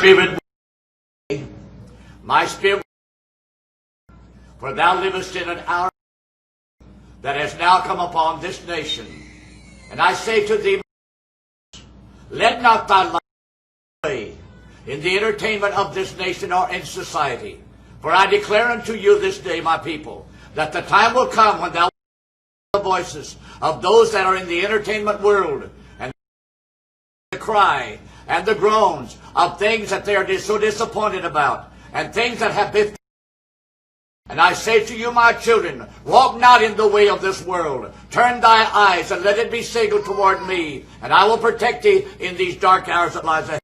spirit, my spirit, for thou livest in an hour that has now come upon this nation. And I say to thee, let not thy life play in the entertainment of this nation or in society. For I declare unto you this day, my people, that the time will come when thou will hear the voices of those that are in the entertainment world, and the cry and the groans of things that they are so disappointed about, and things that have been. And I say to you, my children, walk not in the way of this world. Turn thy eyes and let it be single toward me, and I will protect thee in these dark hours that lies ahead.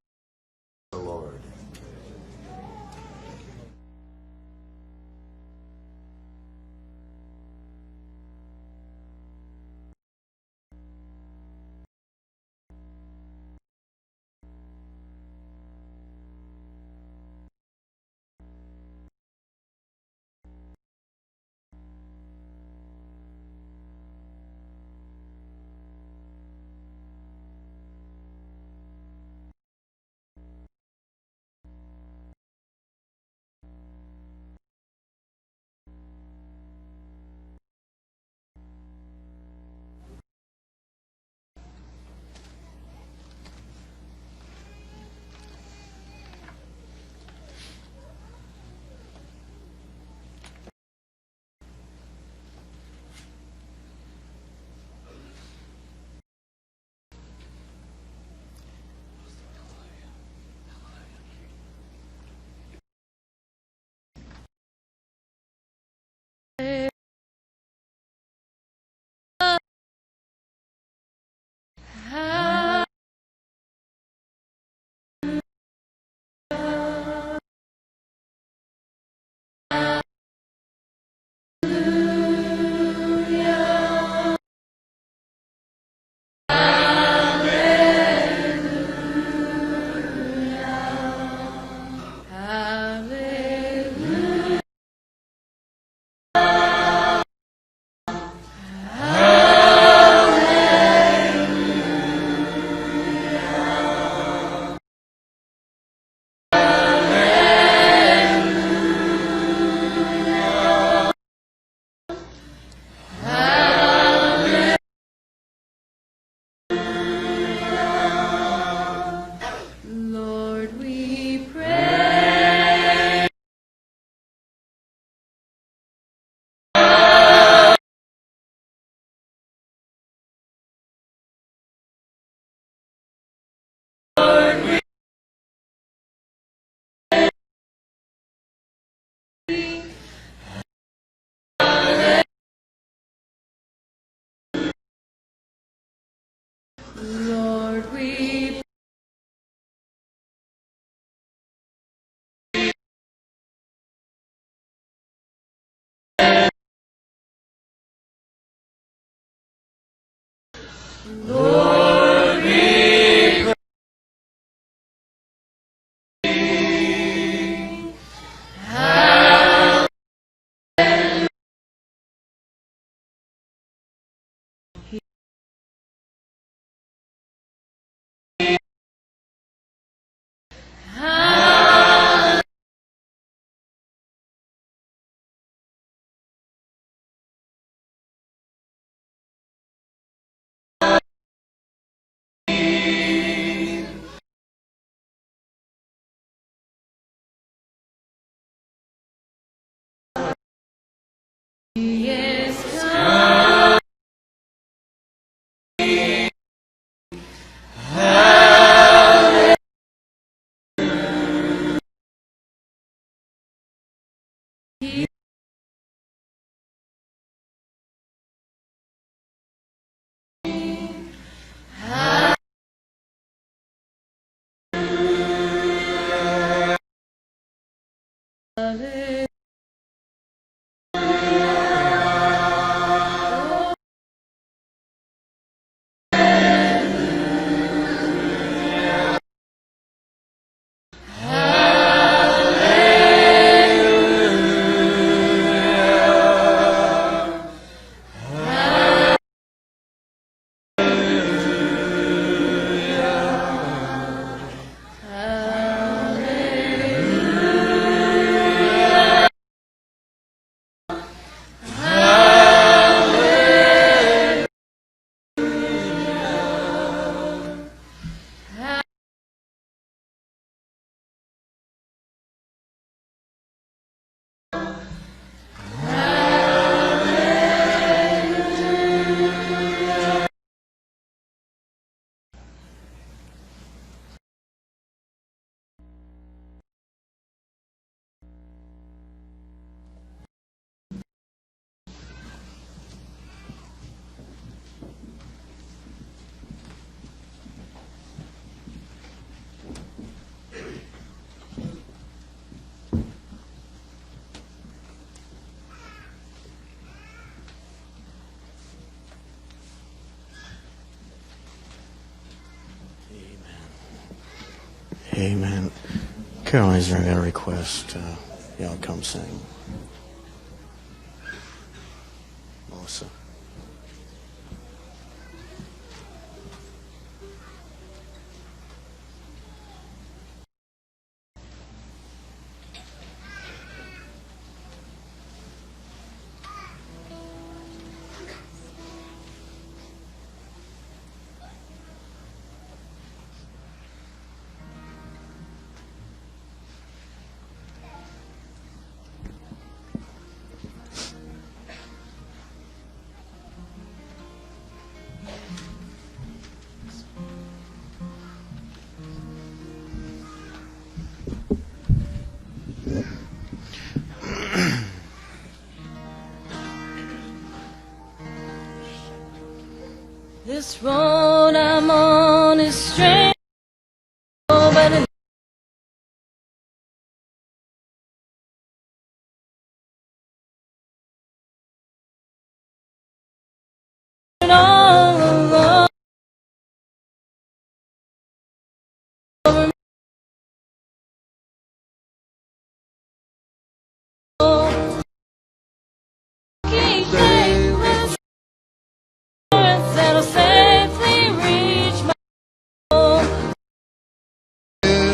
Lord, we Lord, we yes, come. Hallelujah. Amen. Carol Eisner, I got a request. Y'all come sing. Melissa. This road I'm on is strange, but it's all alone. Keep faith with assurance that'll safely reach my goal.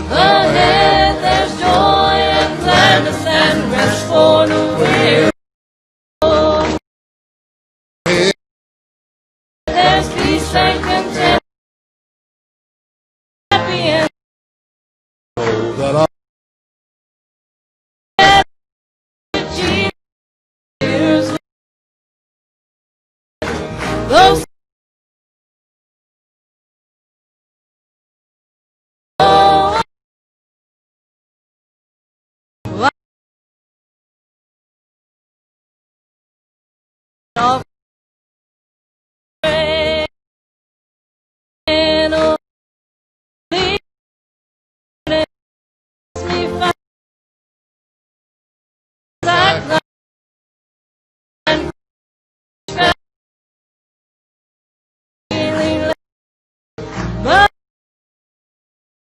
Ahead there's joy and gladness and rest for the weary. There's peace and content, happy and cheers. Those oh, of rain, oh, lead me find that and feeling, but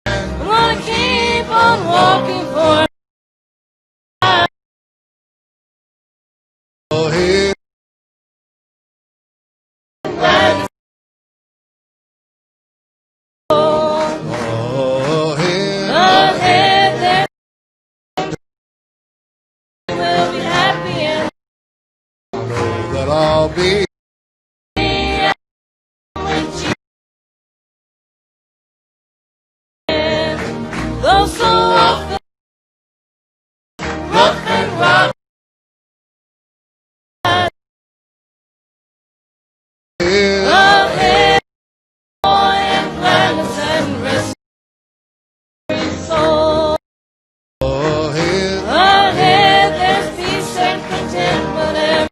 I'm gonna keep on walking for gladness. Ahead there will be happy and that I'll be though so often rough and rough. Ahead, joy and gladness and rest for your soul. Ahead, there's peace and contentment.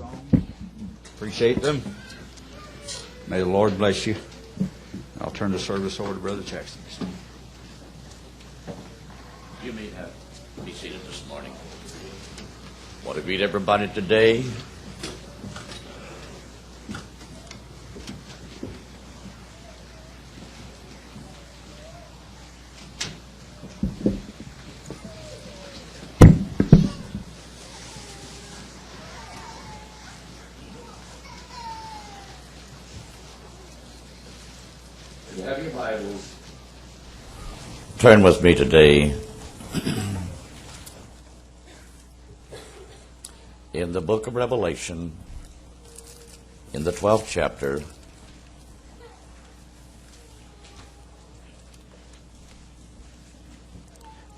song. Appreciate them. May the Lord bless you. I'll turn the service over to Brother Jackson. You may have be seated this morning. Want to greet everybody today. If you have your Bibles, turn with me today in the book of Revelation, in the 12th chapter,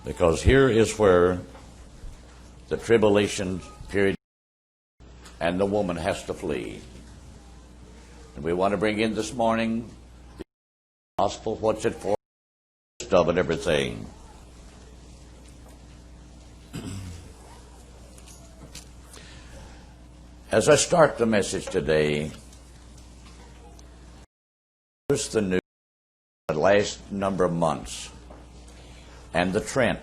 because here is where the tribulation period and the woman has to flee. And we want to bring in this morning the gospel, what's it for, stuff and everything. As I start the message today, here's the news the last number of months and the trend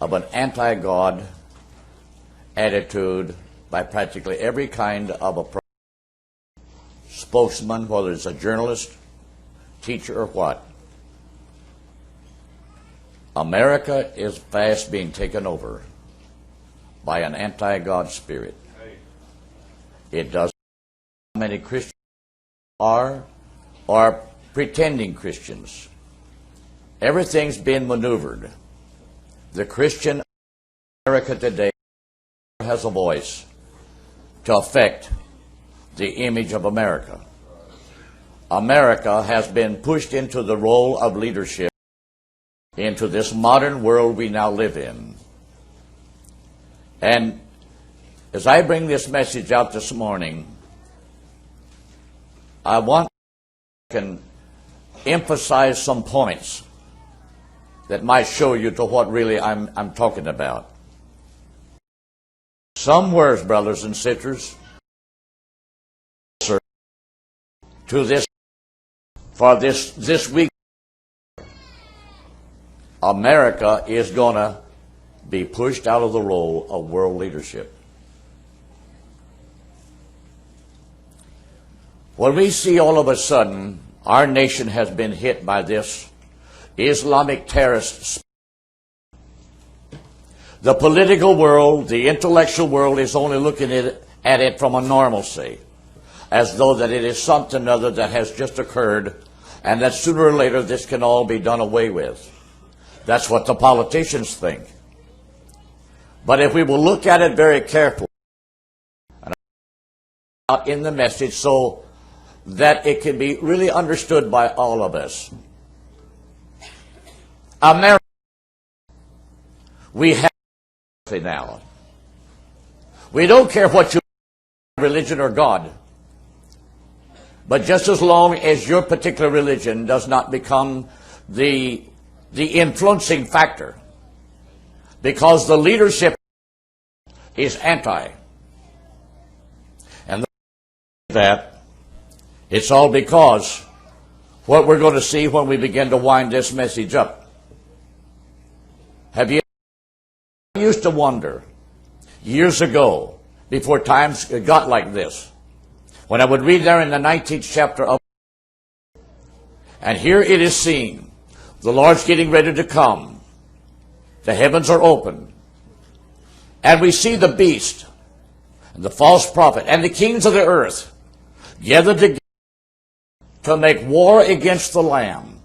of an anti-God attitude by practically every kind of a spokesman, whether it's a journalist, teacher, or what. America is fast being taken over by an anti-God spirit. It doesn't matter how many Christians are or pretending Christians. Everything's been maneuvered. The Christian America today has a voice to affect the image of America. America has been pushed into the role of leadership into this modern world we now live in. And as I bring this message out this morning, I want to emphasize some points that might show you to what really I'm talking about. Some words, brothers and sisters, to this for this week, America is going to be pushed out of the role of world leadership. When we see all of a sudden our nation has been hit by this Islamic terrorist, the political world, the intellectual world is only looking at it from a normalcy, as though that it is something other that has just occurred and that sooner or later this can all be done away with. That's what the politicians think. But if we will look at it very carefully, and out in the message so that it can be really understood by all of us. America, we have now. We don't care what you religion or God, but just as long as your particular religion does not become the influencing factor, because the leadership is anti. And that it's all because what we're going to see when we begin to wind this message up. Have you used to wonder years ago, before times got like this, when I would read there in the 19th chapter of, and here it is seen, the Lord's getting ready to come. The heavens are open. And we see the beast, and the false prophet, and the kings of the earth gathered together to make war against the Lamb.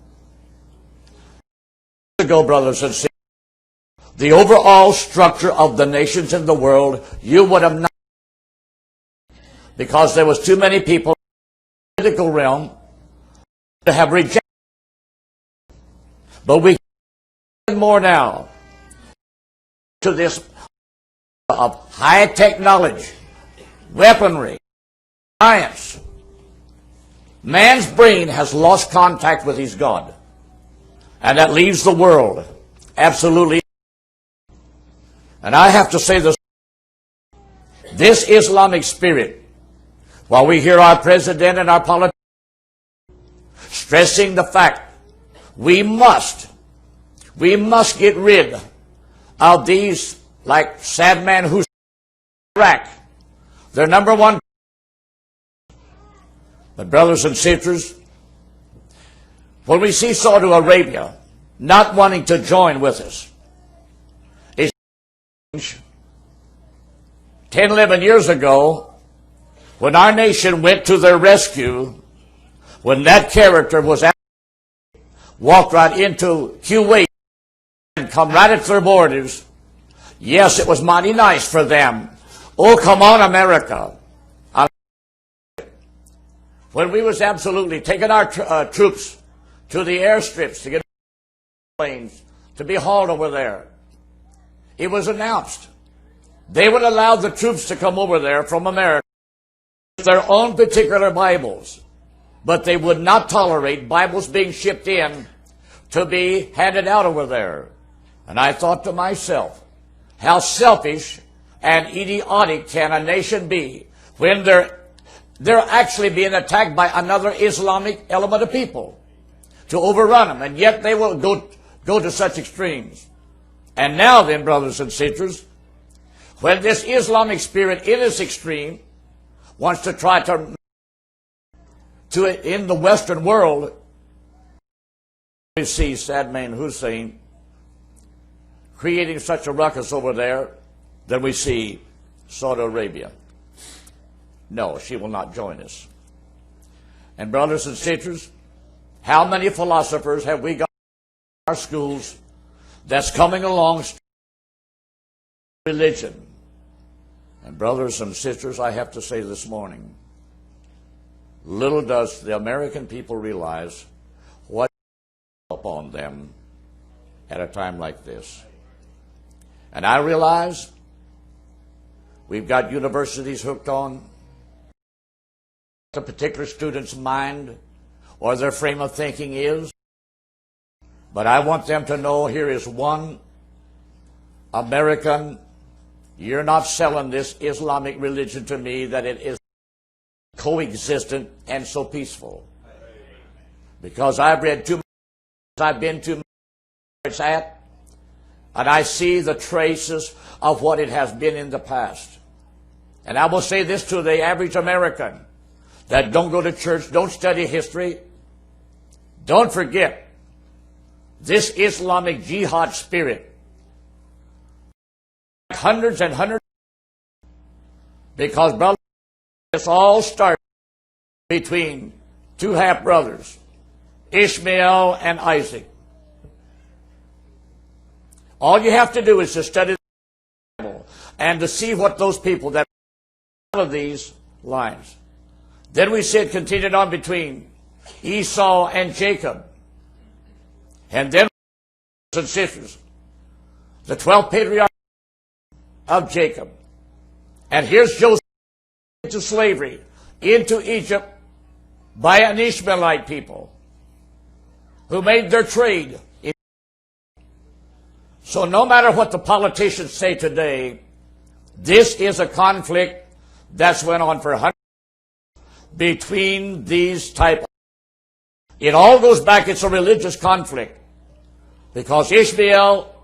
Ago, brothers and sisters, the overall structure of the nations in the world, you would have not, because there was too many people in the political realm to have rejected. But we get more now to this of high technology, weaponry, science. Man's brain has lost contact with his God. And that leaves the world absolutely. And I have to say this, This Islamic spirit, while we hear our president and our politicians stressing the fact we must get rid of these, like Sadman Hussein in Iraq, their number one. But brothers and sisters, when we see Saudi Arabia not wanting to join with us, it's 10, 11 years ago, when our nation went to their rescue, when that character was walked right into Kuwait and come right at their borders, yes, it was mighty nice for them. Oh, come on, America. When we was absolutely taking our troops to the airstrips to get planes to be hauled over there, it was announced they would allow the troops to come over there from America with their own particular Bibles, but they would not tolerate Bibles being shipped in to be handed out over there. And I thought to myself, how selfish and idiotic can a nation be when they're actually being attacked by another Islamic element of people to overrun them, and yet they will go to such extremes. And now then, brothers and sisters, when this Islamic spirit in its extreme wants to try to in the Western world, we see Saddam Hussein creating such a ruckus over there, then we see Saudi Arabia. No, she will not join us. And brothers and sisters, how many philosophers have we got in our schools that's coming along religion? And brothers and sisters, I have to say this morning, little does the American people realize what upon them at a time like this. And I realize we've got universities hooked on a particular student's mind or their frame of thinking is. But I want them to know here is one American, you're not selling this Islamic religion to me that it is coexistent and so peaceful. Because I've read too much, I've been to it's at, and I see the traces of what it has been in the past. And I will say this to the average American that don't go to church, don't study history, don't forget this Islamic jihad spirit. Hundreds and hundreds, because brothers, it's all started between two half-brothers, Ishmael and Isaac. All you have to do is to study the Bible and to see what those people that all of these lines. Then we see it continued on between Esau and Jacob. And then, brothers and sisters, the 12 patriarchs of Jacob. And here's Joseph into slavery, into Egypt, by an Ishmaelite people who made their trade. So no matter what the politicians say today, this is a conflict that's went on for hundreds between these type. It all goes back, it's a religious conflict. Because Ishmael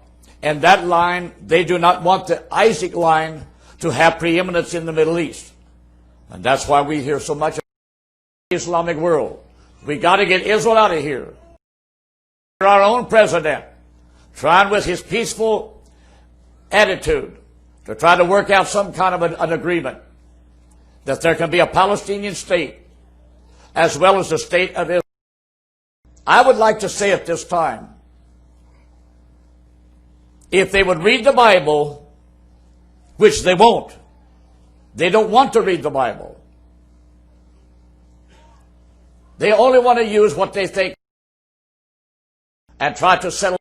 and that line, they do not want the Isaac line to have preeminence in the Middle East. And that's why we hear so much of the Islamic world. We got to get Israel out of here. Our own president, trying with his peaceful attitude to try to work out some kind of an agreement that there can be a Palestinian state as well as the state of Israel. I would like to say at this time, if they would read the Bible, which they won't, they don't want to read the Bible. They only want to use what they think and try to settle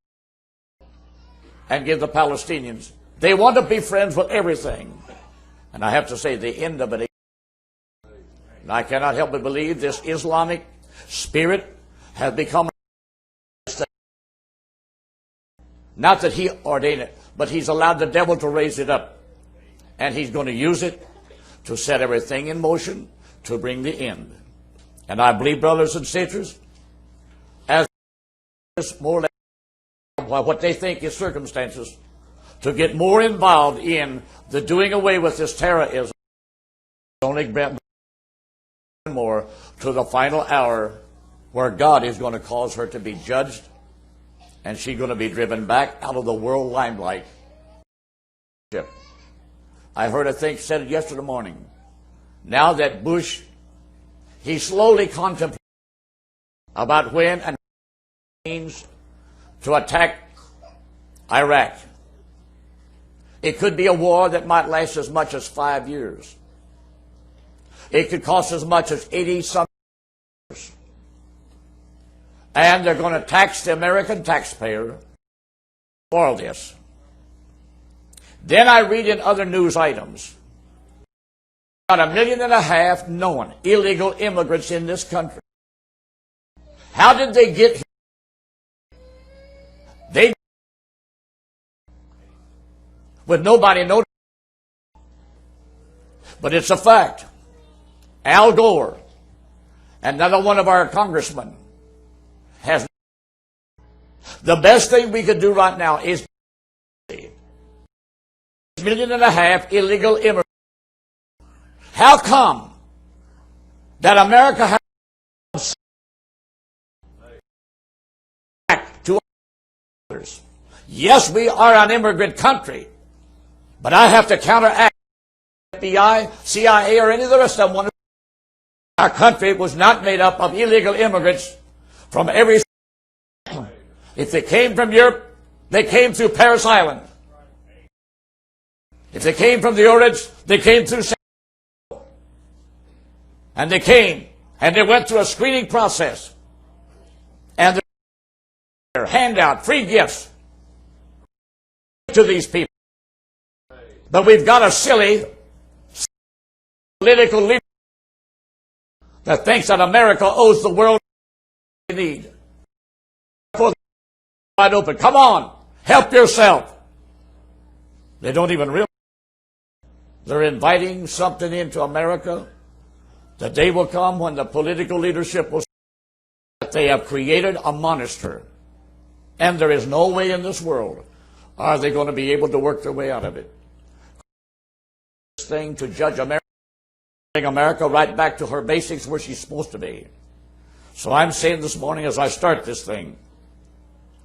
and give the Palestinians. They want to be friends with everything. And I have to say, the end of it. And I cannot help but believe this Islamic spirit has become, not that he ordained it, but he's allowed the devil to raise it up. And he's going to use it to set everything in motion to bring the end. And I believe, brothers and sisters, as more or less what they think is circumstances, to get more involved in the doing away with this terrorism, only more to the final hour where God is going to cause her to be judged, and she's going to be driven back out of the world limelight. I heard a thing said yesterday morning. Now that Bush, he slowly contemplates about when and means to attack Iraq. It could be a war that might last as much as 5 years. It could cost as much as 80-some years. And they're going to tax the American taxpayer for all this. Then I read in other news items, about 1.5 million known illegal immigrants in this country. How did they get here? They, with nobody noticing. But it's a fact. Al Gore, another one of our congressmen, has. The best thing we could do right now is 1.5 million illegal immigrants. How come that America has back to others? Yes, we are an immigrant country, but I have to counteract FBI, CIA, or any of the rest of them. Our country was not made up of illegal immigrants from every. If they came from Europe, they came through Paris Island. If they came from the Oreds, they came through. And they came, and they went through a screening process. And their handout, free gifts to these people. But we've got a silly political leader that thinks that America owes the world what they need. Wide open. Come on, help yourself. They don't even realize they're inviting something into America. The day will come when the political leadership will say that they have created a monster. And there is no way in this world are they going to be able to work their way out of it. This thing to judge America, bring America right back to her basics where she's supposed to be. So I'm saying this morning as I start this thing,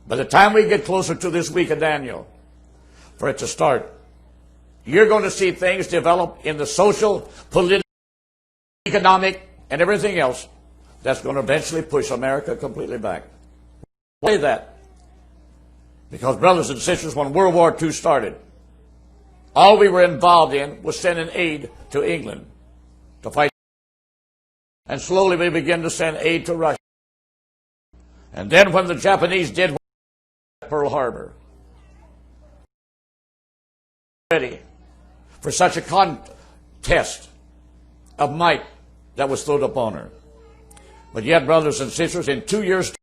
by the time we get closer to this week of Daniel, for it to start, you're going to see things develop in the social, political, economic, and everything else that's going to eventually push America completely back. Why that? Because, brothers and sisters, when World War II started, all we were involved in was sending aid to England to fight. And slowly we began to send aid to Russia. And then when the Japanese did Pearl Harbor, ready for such a contest of might that was thrown upon her. But yet, brothers and sisters, in 2 years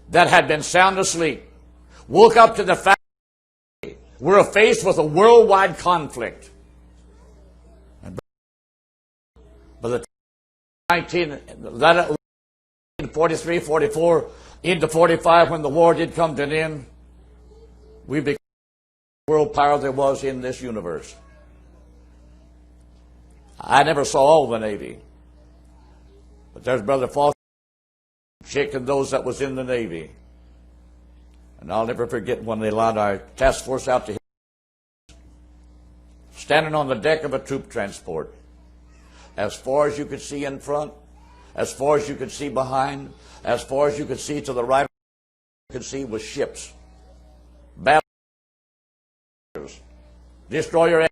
that had been sound asleep, woke up to the fact that we're faced with a worldwide conflict. And by the 1943, 44, into 45, when the war did come to an end, we became the world power there was in this universe. I never saw all the Navy, but there's Brother Foster shaking those that was in the Navy. And I'll never forget when they allowed our task force out to him, standing on the deck of a troop transport. As far as you could see in front, as far as you could see behind, as far as you could see to the right, you could see was ships, battle, destroyer.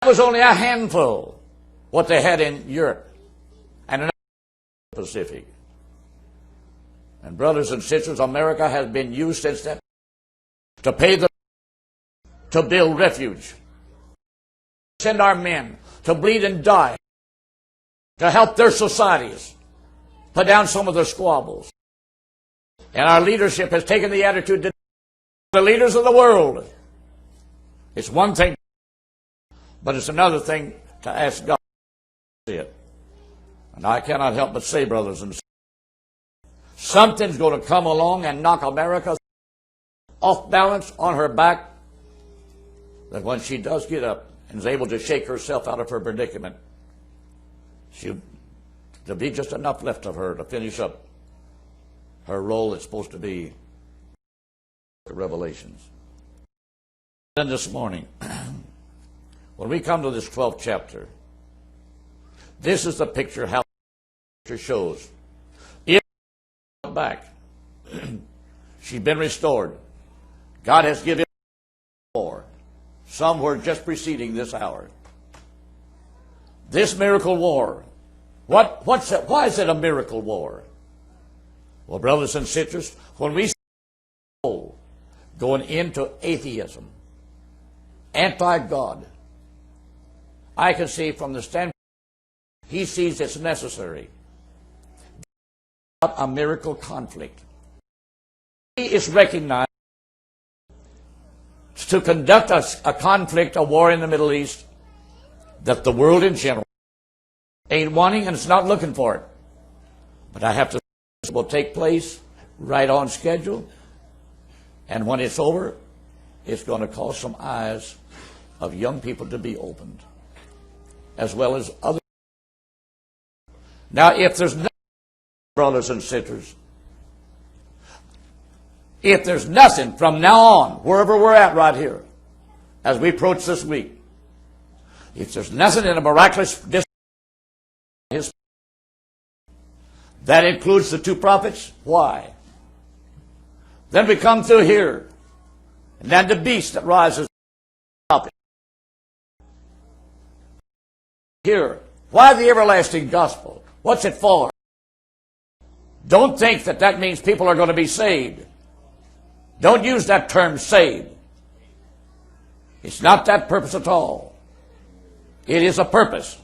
That was only a handful what they had in Europe and in the Pacific. And brothers and sisters, America has been used since then to pay the to build refuge, send our men to bleed and die, to help their societies, put down some of their squabbles. And our leadership has taken the attitude that the leaders of the world It's one thing, but it's another thing to ask God to see it. And I cannot help but say, brothers and sisters, something's going to come along and knock America off balance on her back, that when she does get up and is able to shake herself out of her predicament, there'll be just enough left of her to finish up her role that's supposed to be the Revelations. Then this morning, when we come to this 12th chapter, this is the picture how the picture shows. If back, she's been restored. God has given more. Some were just preceding this hour. This miracle war. What's it? Why is it a miracle war? Well, brothers and sisters, when we see going into atheism, anti-God, I can see from the standpoint he sees it's necessary. A miracle conflict. He is recognized to conduct a conflict, a war in the Middle East, that the world in general ain't wanting and it's not looking for it. But I have to say it will take place right on schedule. And when it's over, it's going to cause some eyes of young people to be opened, as well as other. Now, if there's nothing, brothers and sisters, if there's nothing from now on, wherever we're at right here, as we approach this week, if there's nothing in a miraculous his, that includes the two prophets, why? Then we come through here, and then the beast that rises up here. Why the everlasting gospel? What's it for? Don't think that that means people are going to be saved. Don't use that term saved. It's not that purpose at all. It is a purpose.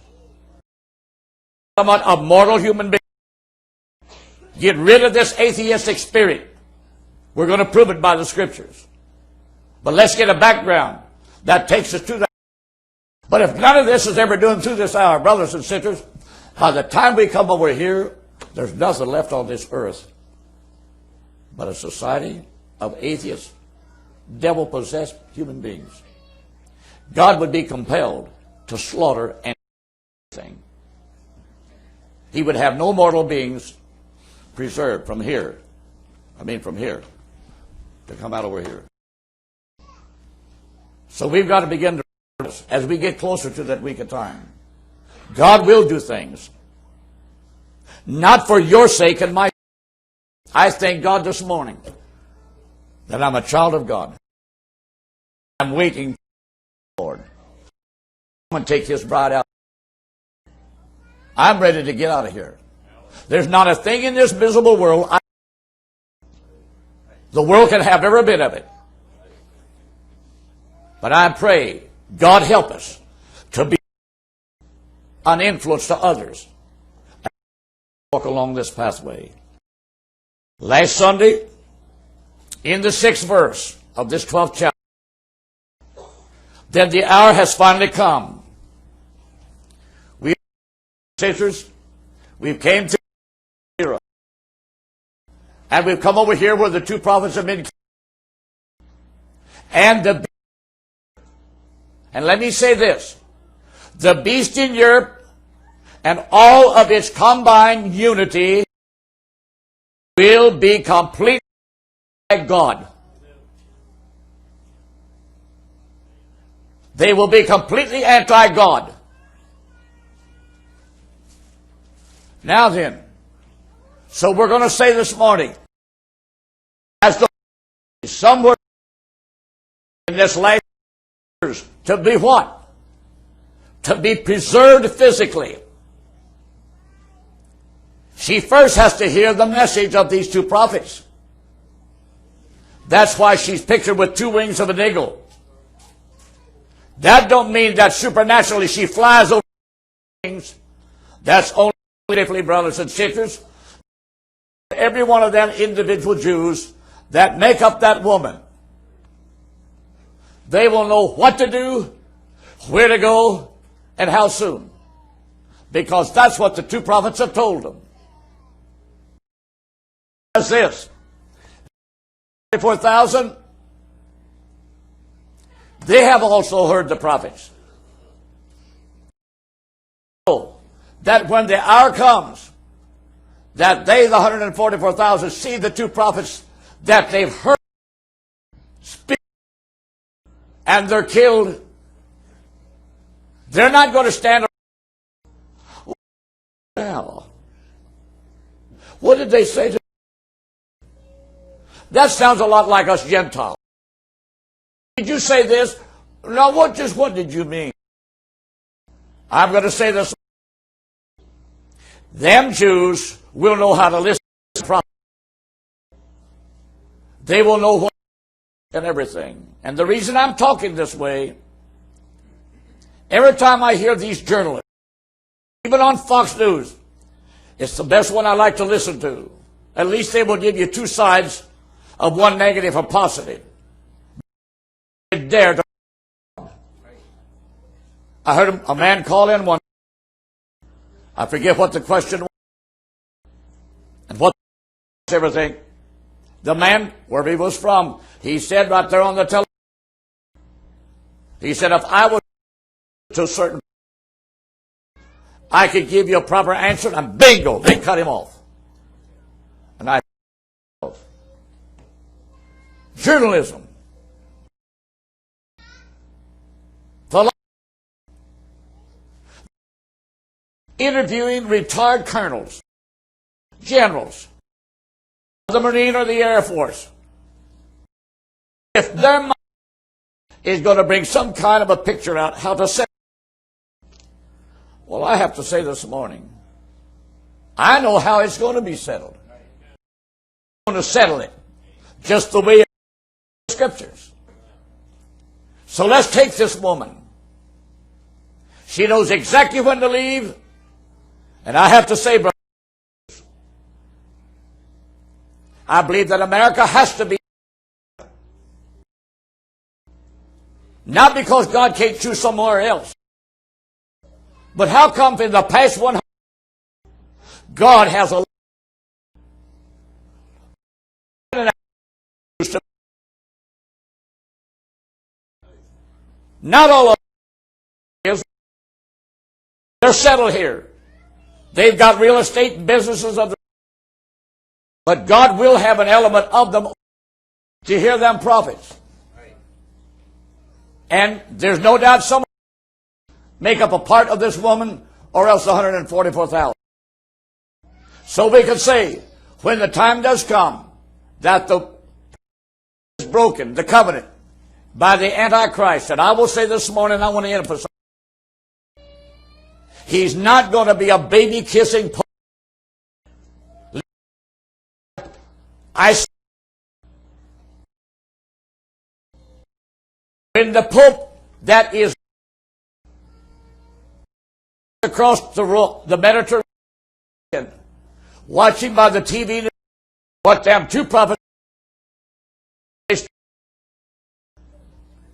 Somewhat of mortal human beings. Get rid of this atheistic spirit. We're going to prove it by the scriptures. But let's get a background that takes us to that. But if none of this is ever doing through this hour, brothers and sisters, by the time we come over here, there's nothing left on this earth but a society of atheists, devil-possessed human beings. God would be compelled to slaughter anything. He would have no mortal beings preserved from here. From here to come out over here. So we've got to begin to, as we get closer to that week of time, God will do things. Not for your sake and my sake. I thank God this morning that I'm a child of God. I'm waiting for the Lord. I'm going to take His bride out. I'm ready to get out of here. There's not a thing in this miserable world. The world can have every bit of it. But I pray, God help us to be an influence to others and walk along this pathway. Last Sunday, in the 6th verse of this 12th chapter, then the hour has finally come. We, sisters, we've came to era, and we've come over here where the two prophets have been. And let me say this, the beast in Europe and all of its combined unity will be completely like God. They will be completely anti-God. Now then, so we're going to say this morning, as the somewhere in this last years, to be what? To be preserved physically. She first has to hear the message of these two prophets. That's why she's pictured with two wings of an eagle. That don't mean that supernaturally she flies over things. That's only briefly, brothers and sisters. Every one of them individual Jews that make up that woman. They will know what to do, where to go, and how soon. Because that's what the two prophets have told them. As this, 24,000, they have also heard the prophets. So that when the hour comes, that they, the 144,000, see the two prophets that they've heard speak, and they're killed, they're not going to stand around. Well, what did they say to? That sounds a lot like us Gentiles. Did you say this? No, what did you mean? I'm going to say this. Them Jews will know how to listen to the prophet. They will know what and everything. And the reason I'm talking this way, every time I hear these journalists, even on Fox News, it's the best one I like to listen to. At least they will give you two sides of one negative or positive. Dare to. I heard a man call in one. I forget what the question was and what everything. The man, wherever he was from, he said right there on the television, he said, if I was to a certain, I could give you a proper answer, and bingo, they cut him off. And I, journalism, interviewing retired colonels, generals, the Marine or the Air Force. If their mind is going to bring some kind of a picture out how to set, well, I have to say this morning, I know how it's going to be settled. I'm going to settle it just the way it's in the Scriptures. So let's take this woman. She knows exactly when to leave. And I have to say, brother, I believe that America has to be, not because God can't choose somewhere else, but how come in the past 100 God has a not all of them, they're settled here. They've got real estate and businesses of their, but God will have an element of them to hear them prophets. And there's no doubt some make up a part of this woman, or else 144,000. So we can say, when the time does come that the is broken, the covenant, by the Antichrist, and I will say this morning, I want to emphasize, he's not going to be a baby-kissing pope. When the pope that is across the Mediterranean, watching by the TV, what them two prophets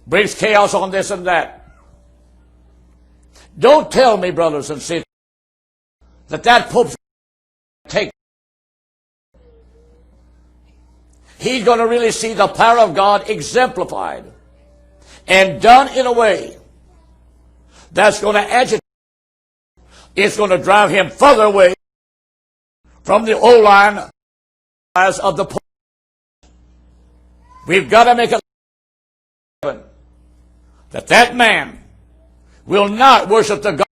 brings chaos on this and that. Don't tell me, brothers and sisters, that pope's take. He's going to really see the power of God exemplified and done in a way that's going to agitate. It's going to drive him further away from the old line of the pope. We've got to make a that man will not worship the God.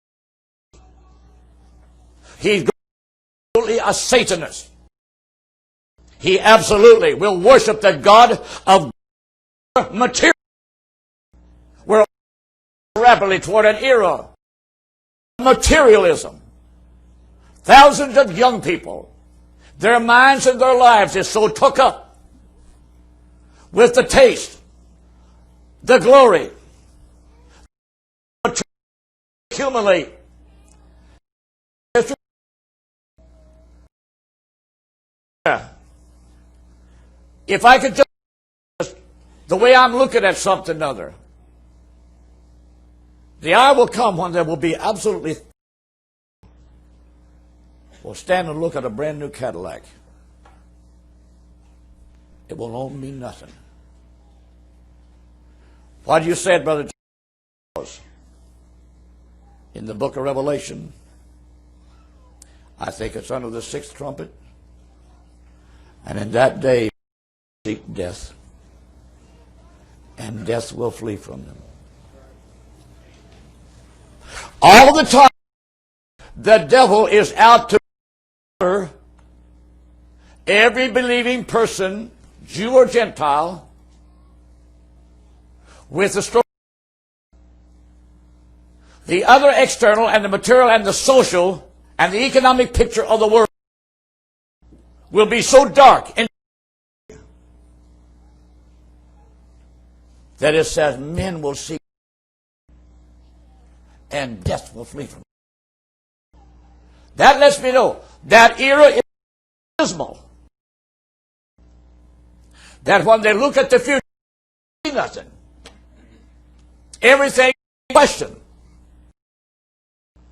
He's absolutely a Satanist. He absolutely will worship the God of material. We're rapidly toward an era of materialism. Thousands of young people, their minds and their lives is so took up with the taste, the glory, accumulate. If I could just, the way I'm looking at something other, The hour will come when there will be absolutely... We'll stand and look at a brand new Cadillac. It will only mean nothing. Why do you say it, Brother? In the book of Revelation, I think it's under the 6th trumpet, and in that day seek death, and death will flee from them. All the time the devil is out to murder every believing person, Jew or Gentile, with the story. The other external and the material and the social and the economic picture of the world will be so dark and that it says men will see and death will flee from them. That lets me know that era is abysmal. That when they look at the future, they see nothing. Everything is questioned.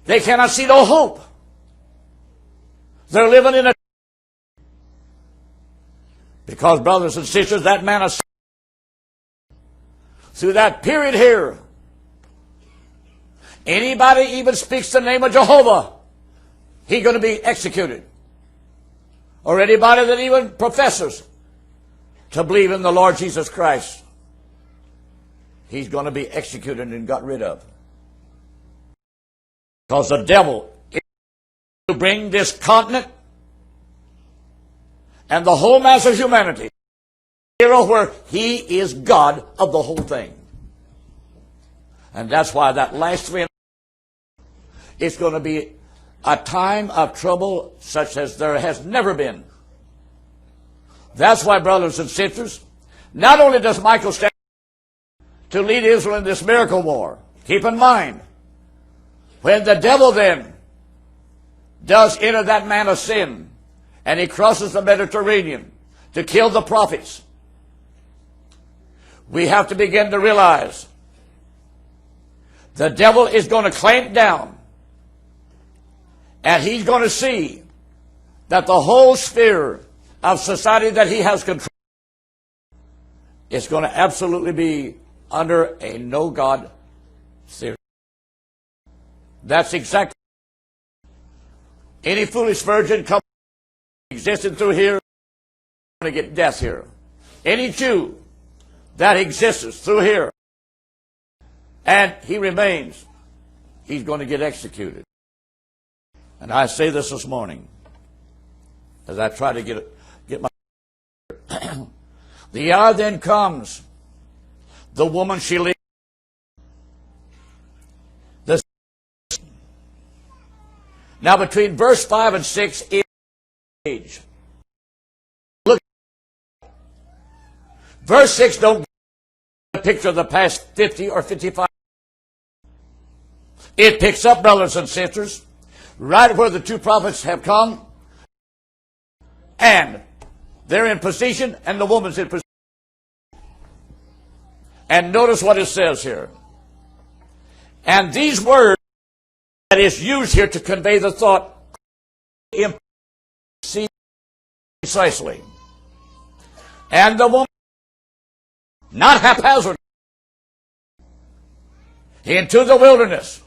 They cannot see no hope. They're living in a... Because, brothers and sisters, that man of... Through that period here, anybody even speaks the name of Jehovah, he's going to be executed. Or anybody that even professes to believe in the Lord Jesus Christ, he's going to be executed and got rid of. Because the devil is to bring this continent and the whole mass of humanity where he is God of the whole thing. And that's why that last 3 it's going to be a time of trouble such as there has never been. That's why, brothers and sisters, not only does Michael stand to lead Israel in this miracle war, keep in mind, when the devil then does enter that man of sin and he crosses the Mediterranean to kill the prophets, we have to begin to realize the devil is going to clamp down and he's going to see that the whole sphere of society that he has control is going to absolutely be under a no-God theory. That's exactly. Any foolish virgin come existing through here, going to get death here. Any Jew that exists through here, and he remains, he's going to get executed. And I say this morning, as I try to get my... The hour then comes, the woman she leaves. Now between verse 5 and 6 is age. Look. Verse 6 don't give a picture of the past 50 or 55. It picks up, brothers and sisters, right where the 2 prophets have come, and they're in position, and the woman's in position. And notice what it says here. And these words that is used here to convey the thought precisely. And the woman, not haphazard, into the wilderness.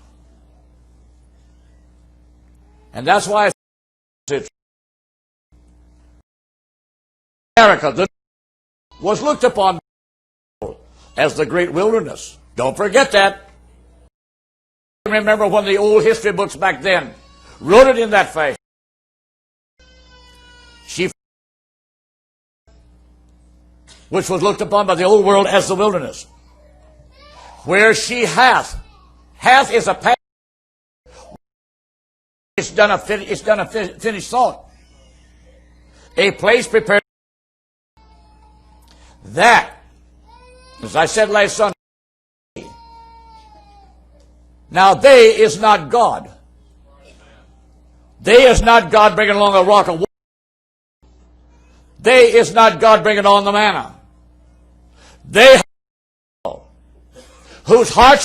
And that's why America was looked upon as the great wilderness. Don't forget that. Remember when the old history books back then wrote it in that fashion. Which was looked upon by the old world as the wilderness. Where she hath is a past. It's done a finished thought. A place prepared. That, as I said last Sunday, now they is not God. They is not God bringing along a rock of water. They is not God bringing on the manna. They whose hearts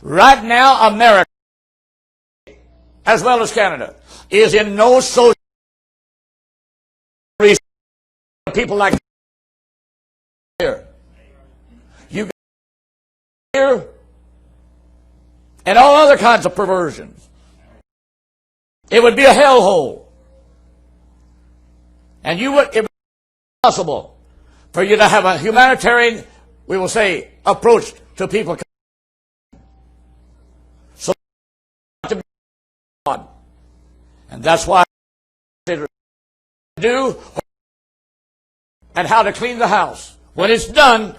Right now, America, as well as Canada, is in no social people like here. You got here and all other kinds of perversions. It would be a hellhole. And it would be possible for you to have a humanitarian, we will say, approach to people. So to be God. And that's why I do and how to clean the house. When it's done,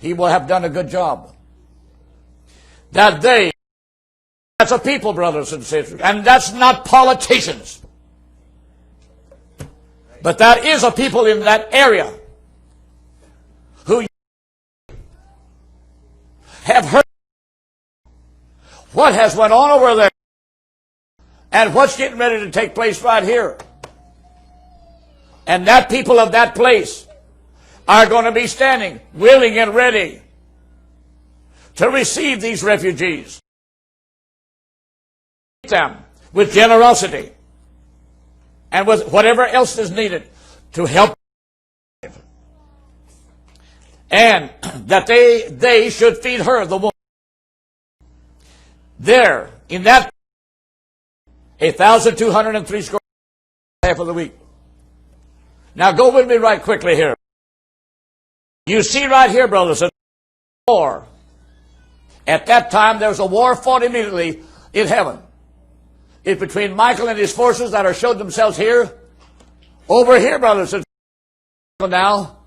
he will have done a good job. That's a people, brothers and sisters, and that's not politicians. But that is a people in that area who have heard what has went on over there and what's getting ready to take place right here. And that people of that place are going to be standing willing and ready to receive these refugees. Them with generosity and with whatever else is needed to help. And that they should feed her, the woman. There, in that 1,203 square half of the week. Now go with me right quickly here. You see right here, brothers, a war. At that time, there was a war fought immediately in heaven. It's between Michael and his forces that are showed themselves here. Over here, brothers and sisters, now,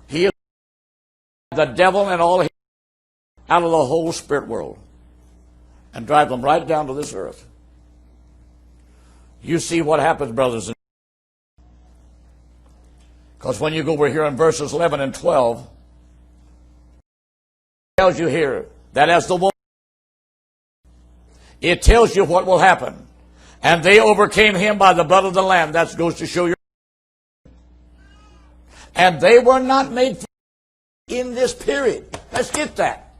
he is the devil and all out of the whole spirit world and drive them right down to this earth. You see what happens, brothers and sisters. Because when you go over here in verses 11 and 12, it tells you here that as the woman, it tells you what will happen. And they overcame him by the blood of the Lamb. That goes to show you. And they were not made in this period. Let's get that.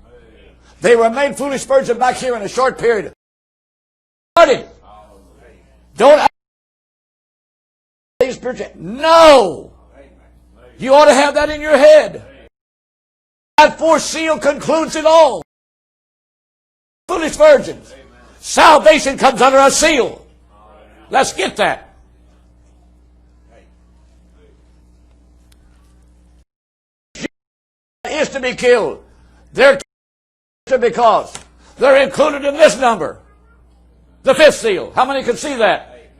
They were made foolish virgins back here in a short period. Don't no. You ought to have that in your head. That fourth seal concludes it all. Foolish virgins. Salvation comes under a seal. Let's get that. Is to be killed. They're because they're included in this number. The fifth seal. How many can see that?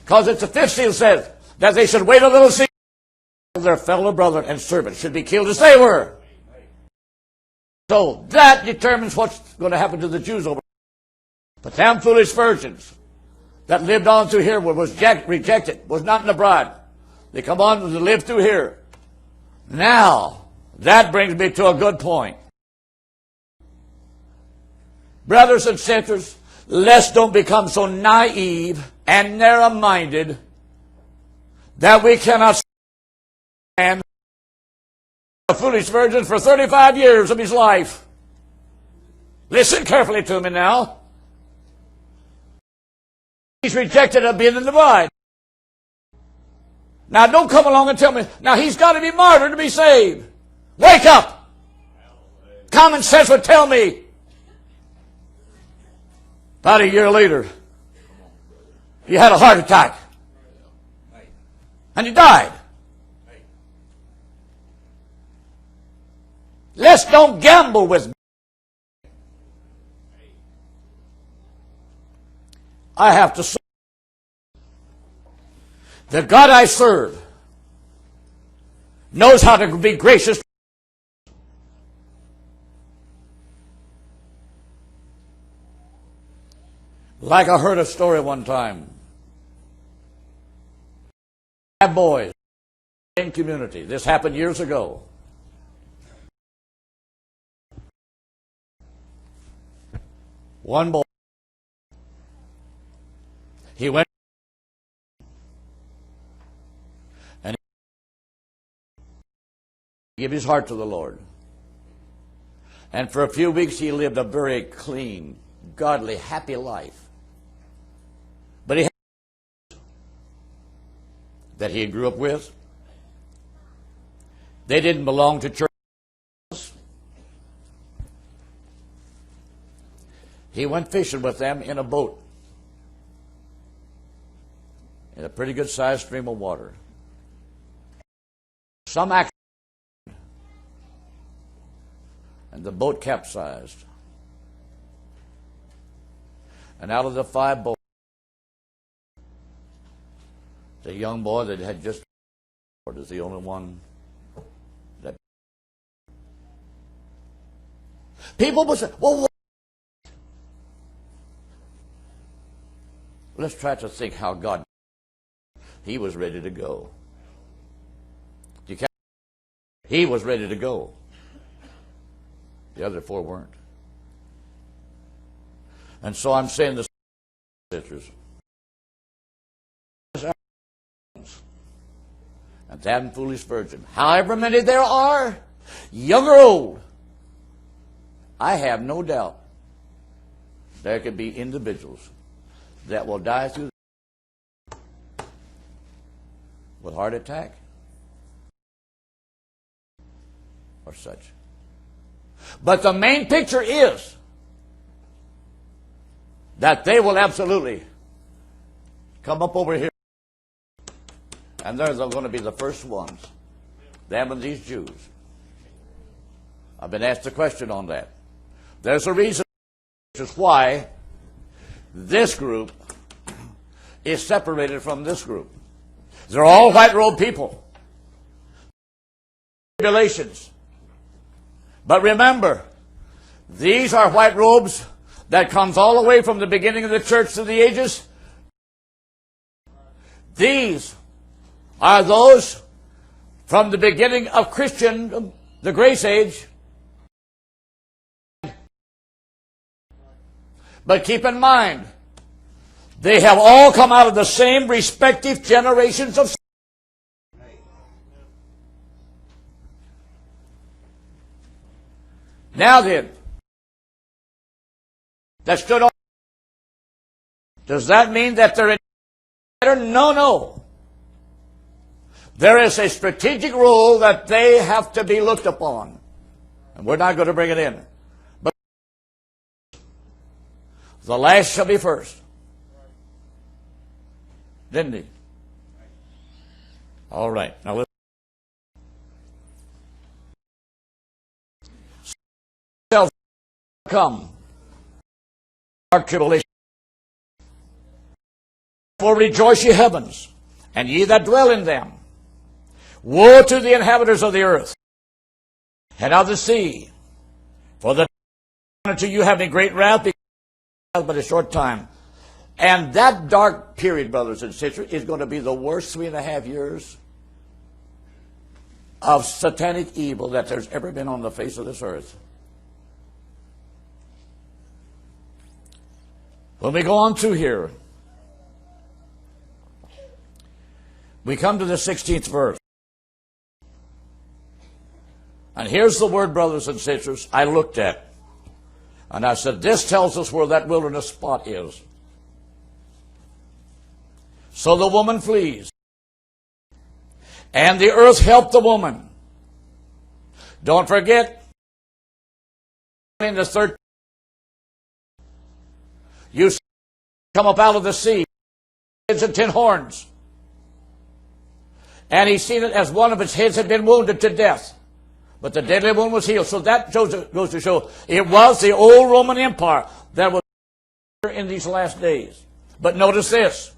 Because it's the fifth seal says that they should wait a little seal. Their fellow brother and servant should be killed as they were. So that determines what's going to happen to the Jews over. But them foolish virgins that lived on through here was rejected, was not in the bride. They come on to live through here. Now, that brings me to a good point. Brothers and sisters, let's don't become so naive and narrow-minded that we cannot stand a foolish virgin for 35 years of his life. Listen carefully to me now. He's rejected of being in the bride. Now don't come along and tell me, now he's got to be martyred to be saved. Wake up! Common sense would tell me. About a year later, he had a heart attack. And he died. Let's don't gamble with me. I have to say, the God I serve knows how to be gracious. Like I heard a story one time. 5 boys in community. This happened years ago. One boy, he went and he gave his heart to the Lord. And for a few weeks he lived a very clean, godly, happy life. But he had that he grew up with. They didn't belong to church. He went fishing with them in a boat in a pretty good sized stream of water. Some accident, and the boat capsized. And out of the 5 boats, the young boy that had just is the only one that people would say, well, what? Let's try to think how God, he was ready to go. You can't, he was ready to go. The other 4 weren't. And so I'm saying this, sisters, and that foolish virgin, however many there are, young or old, I have no doubt there could be individuals that will die through with heart attack or such. But the main picture is that they will absolutely come up over here, and they're going to be the first ones, them and these Jews. I've been asked a question on that. There's a reason why this group is separated from this group. They're all white-robed people. Tribulations. But remember, these are white robes that comes all the way from the beginning of the church to the ages. These are those from the beginning of Christendom, the grace age. But keep in mind, they have all come out of the same respective generations of. Now then, that stood on. Does that mean that they're in? No, no. There is a strategic rule that they have to be looked upon. And we're not going to bring it in. But the last shall be first. Didn't he? All right. Now listen. Shall come dark tribulation. For rejoice, ye heavens, and ye that dwell in them. Woe to the inhabitants of the earth and of the sea, for the unto you having great wrath, but a short time. And that dark period, brothers and sisters, is going to be the worst 3.5 years of satanic evil that there's ever been on the face of this earth. When we go on through here, we come to the 16th verse. And here's the word, brothers and sisters, I looked at. And I said, this tells us where that wilderness spot is. So the woman flees. And the earth helped the woman. Don't forget, in the 13th, you come up out of the sea, heads and 10 horns. And he seen it as one of its heads had been wounded to death. But the deadly wound was healed. So that goes to show it was the old Roman Empire that was in these last days. But notice this.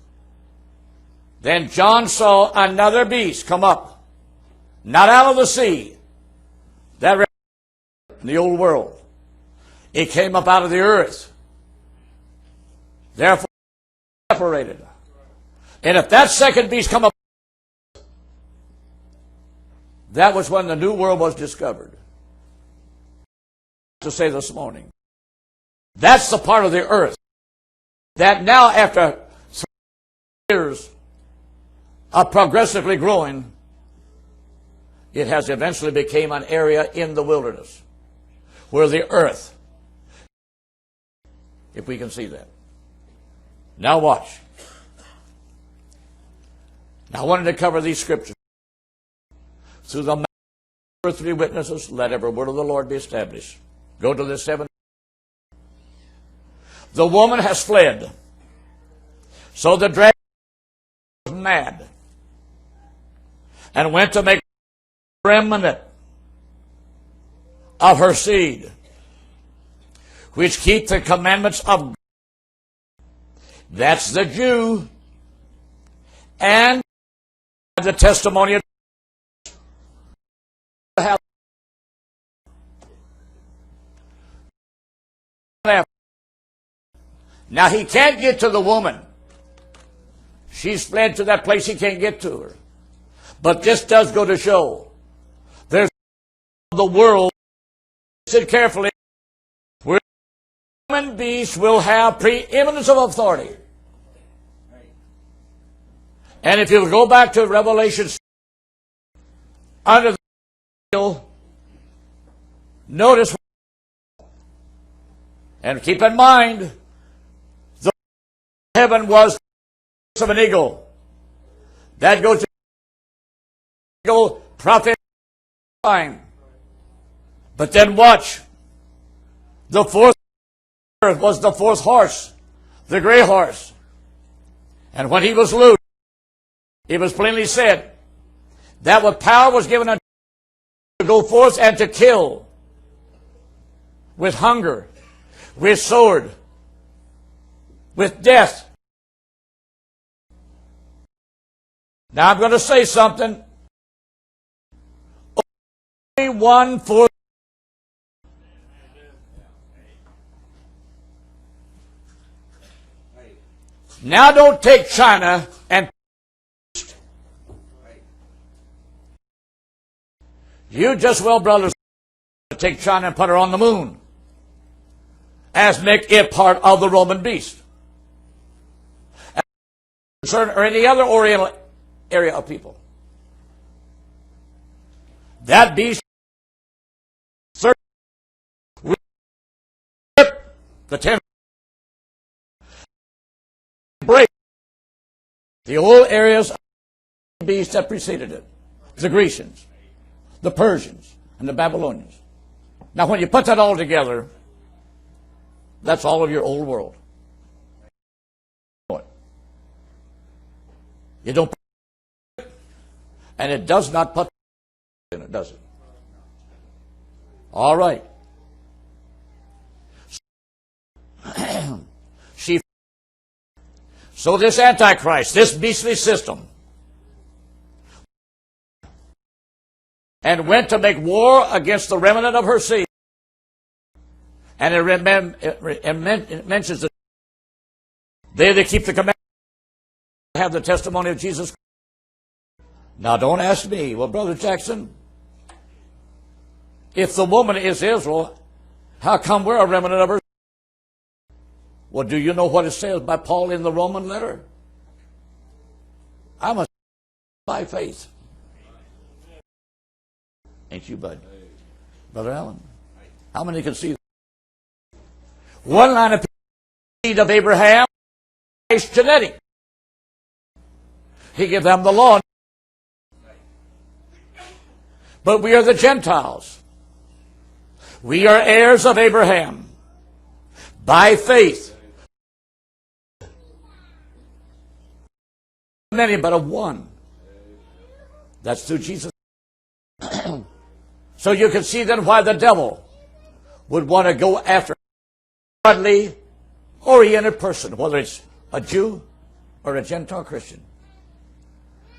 Then John saw another beast come up, not out of the sea, that in the old world. It came up out of the earth. Therefore, separated. And if that second beast come up, that was when the new world was discovered. To say this morning. That's the part of the earth that now, after 3 years of progressively growing, it has eventually become an area in the wilderness where the earth, if we can see that. Now watch. Now I wanted to cover these scriptures. Through the mouth of 3 witnesses, let every word of the Lord be established. Go to the 7th. The woman has fled. So the dragon was mad and went to make a remnant of her seed, which keep the commandments of God. That's the Jew, and the testimony of now he can't get to the woman. She's fled to that place, he can't get to her. But this does go to show there's the world, listen carefully, where human beings will have preeminence of authority. And if you go back to Revelation, under the seal, notice, and keep in mind, the heaven was of an eagle. That goes to eagle, prophet, fine. But then watch. The fourth was the 4th horse, the gray horse. And when he was loosed, it was plainly said that what power was given unto to go forth and to kill with hunger, with sword, with death. Now I'm going to say something. Only 1/4. Now don't take China and you just well, brothers, take China and put her on the moon as make it part of the Roman beast. Or any other Oriental area of people. That beast will the 10 break the old areas of the beast that preceded it. The Grecians, the Persians, and the Babylonians. Now when you put that all together, that's all of your old world. You don't put it, and it does not put in it, does it? All right. So this Antichrist, this beastly system, and went to make war against the remnant of her seed. And it mentions that they that keep the commandments have the testimony of Jesus Christ. Now don't ask me, well, Brother Jackson, if the woman is Israel, how come we're a remnant of her? Well, do you know what it says by Paul in the Roman letter? I'm a by faith. Ain't you, bud? Brother Allen, how many can see that? One line of seed of Abraham is genetic. He gave them the law. But we are the Gentiles. We are heirs of Abraham by faith. Many, but of one. That's through Jesus. So you can see then why the devil would want to go after a godly, oriented person, whether it's a Jew or a Gentile Christian.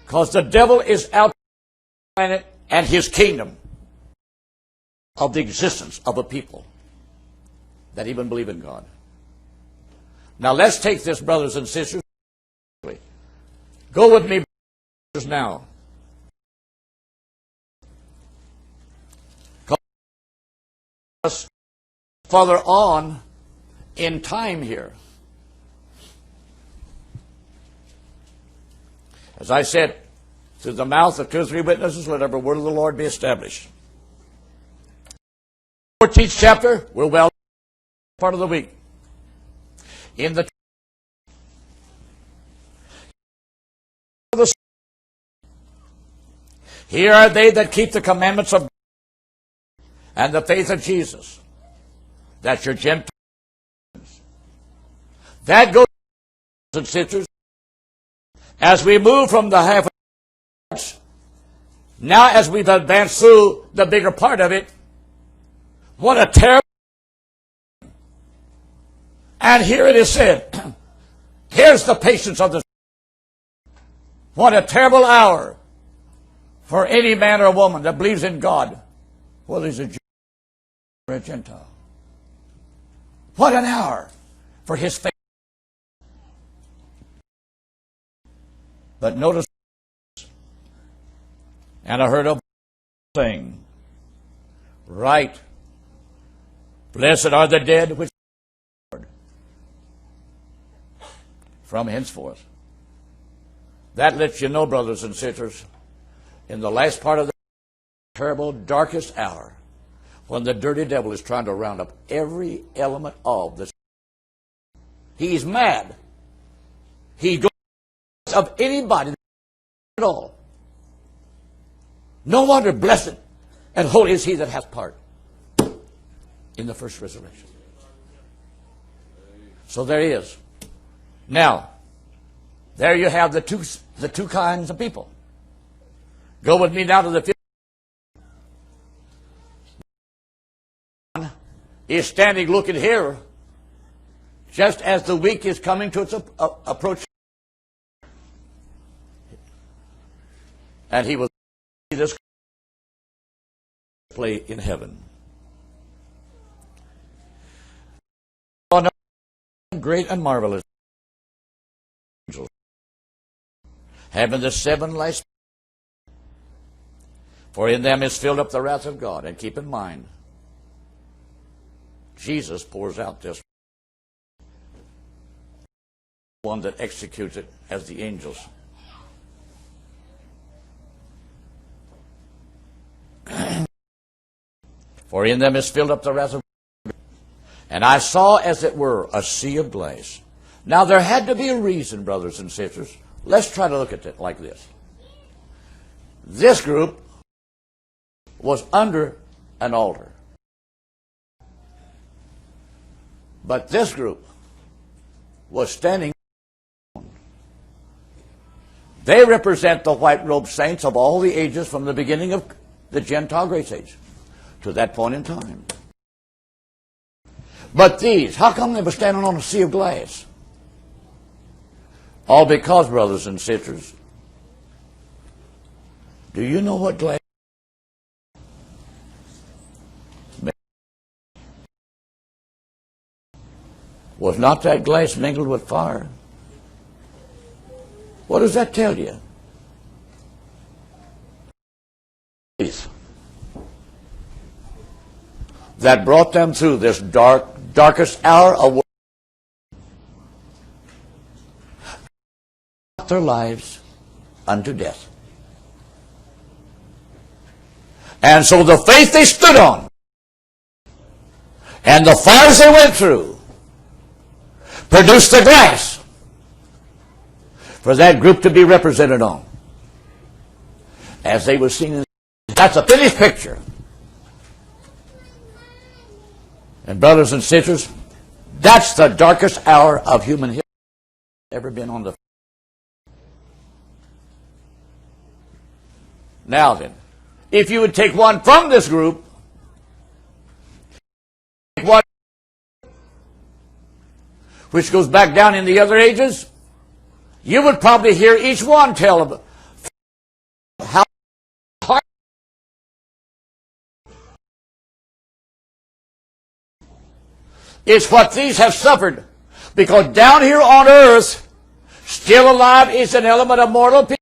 Because the devil is out planet and his kingdom of the existence of a people that even believe in God. Now let's take this, brothers and sisters. Go with me now. Us further on in time here. As I said, through the mouth of 2 or 3 witnesses, let every word of the Lord be established. 14th chapter, we're well part of the week. In the here are they that keep the commandments of God and the faith of Jesus. That's your Gentiles. That goes, and sisters, as we move from the half of the church, now as we've advanced through the bigger part of it, what a terrible. And here it is said, here's the patience of the. What a terrible hour for any man or woman that believes in God, whether he's a Jew or a Gentile. What an hour for his faith. But notice, and I heard a saying, right, blessed are the dead which from henceforth. That lets you know, brothers and sisters, in the last part of the terrible, darkest hour, when the dirty devil is trying to round up every element of this. He's mad. He goes of anybody at all. No wonder blessed and holy is he that hath part in the first resurrection. So there he is. Now, there you have the two kinds of people. Go with me now to the fifth. One is standing looking here, just as the week is coming to its approach. And he will see this play in heaven. Great and marvelous angels, having the seven last, for in them is filled up the wrath of God. And keep in mind, Jesus pours out this one that executes it as the angels. For in them is filled up the wrath of God. And I saw, as it were, a sea of glass. Now there had to be a reason, brothers and sisters. Let's try to look at it like this. This group was under an altar. But this group was standing. They represent the white-robed saints of all the ages from the beginning of the Gentile grace age to that point in time. But these, how come they were standing on a sea of glass? All because, brothers and sisters, do you know what glass was? Not that glass mingled with fire? What does that tell you? Faith that brought them through this darkest hour of their lives unto death. And so the faith they stood on and the fires they went through produced the glass for that group to be represented on. As they were seen in, that's a finished picture. And brothers and sisters, that's the darkest hour of human history ever been on the. Now then, if you would take one from this group, one which goes back down in the other ages, you would probably hear each one tell of how hard it's what these have suffered. Because down here on earth, still alive is an element of mortal people.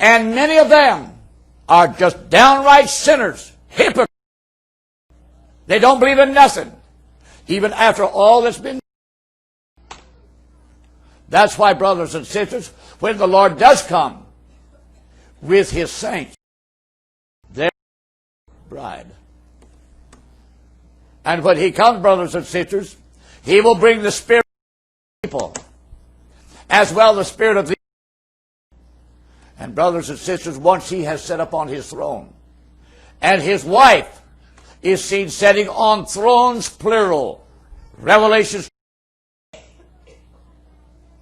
And many of them are just downright sinners, hypocrites. They don't believe in nothing, even after all that's been. That's why, brothers and sisters, when the Lord does come with his saints, there bride. And when he comes, brothers and sisters, he will bring the spirit of the people, as well the spirit of the. And brothers and sisters, once he has set upon his throne, and his wife is seen sitting on thrones, plural, Revelation,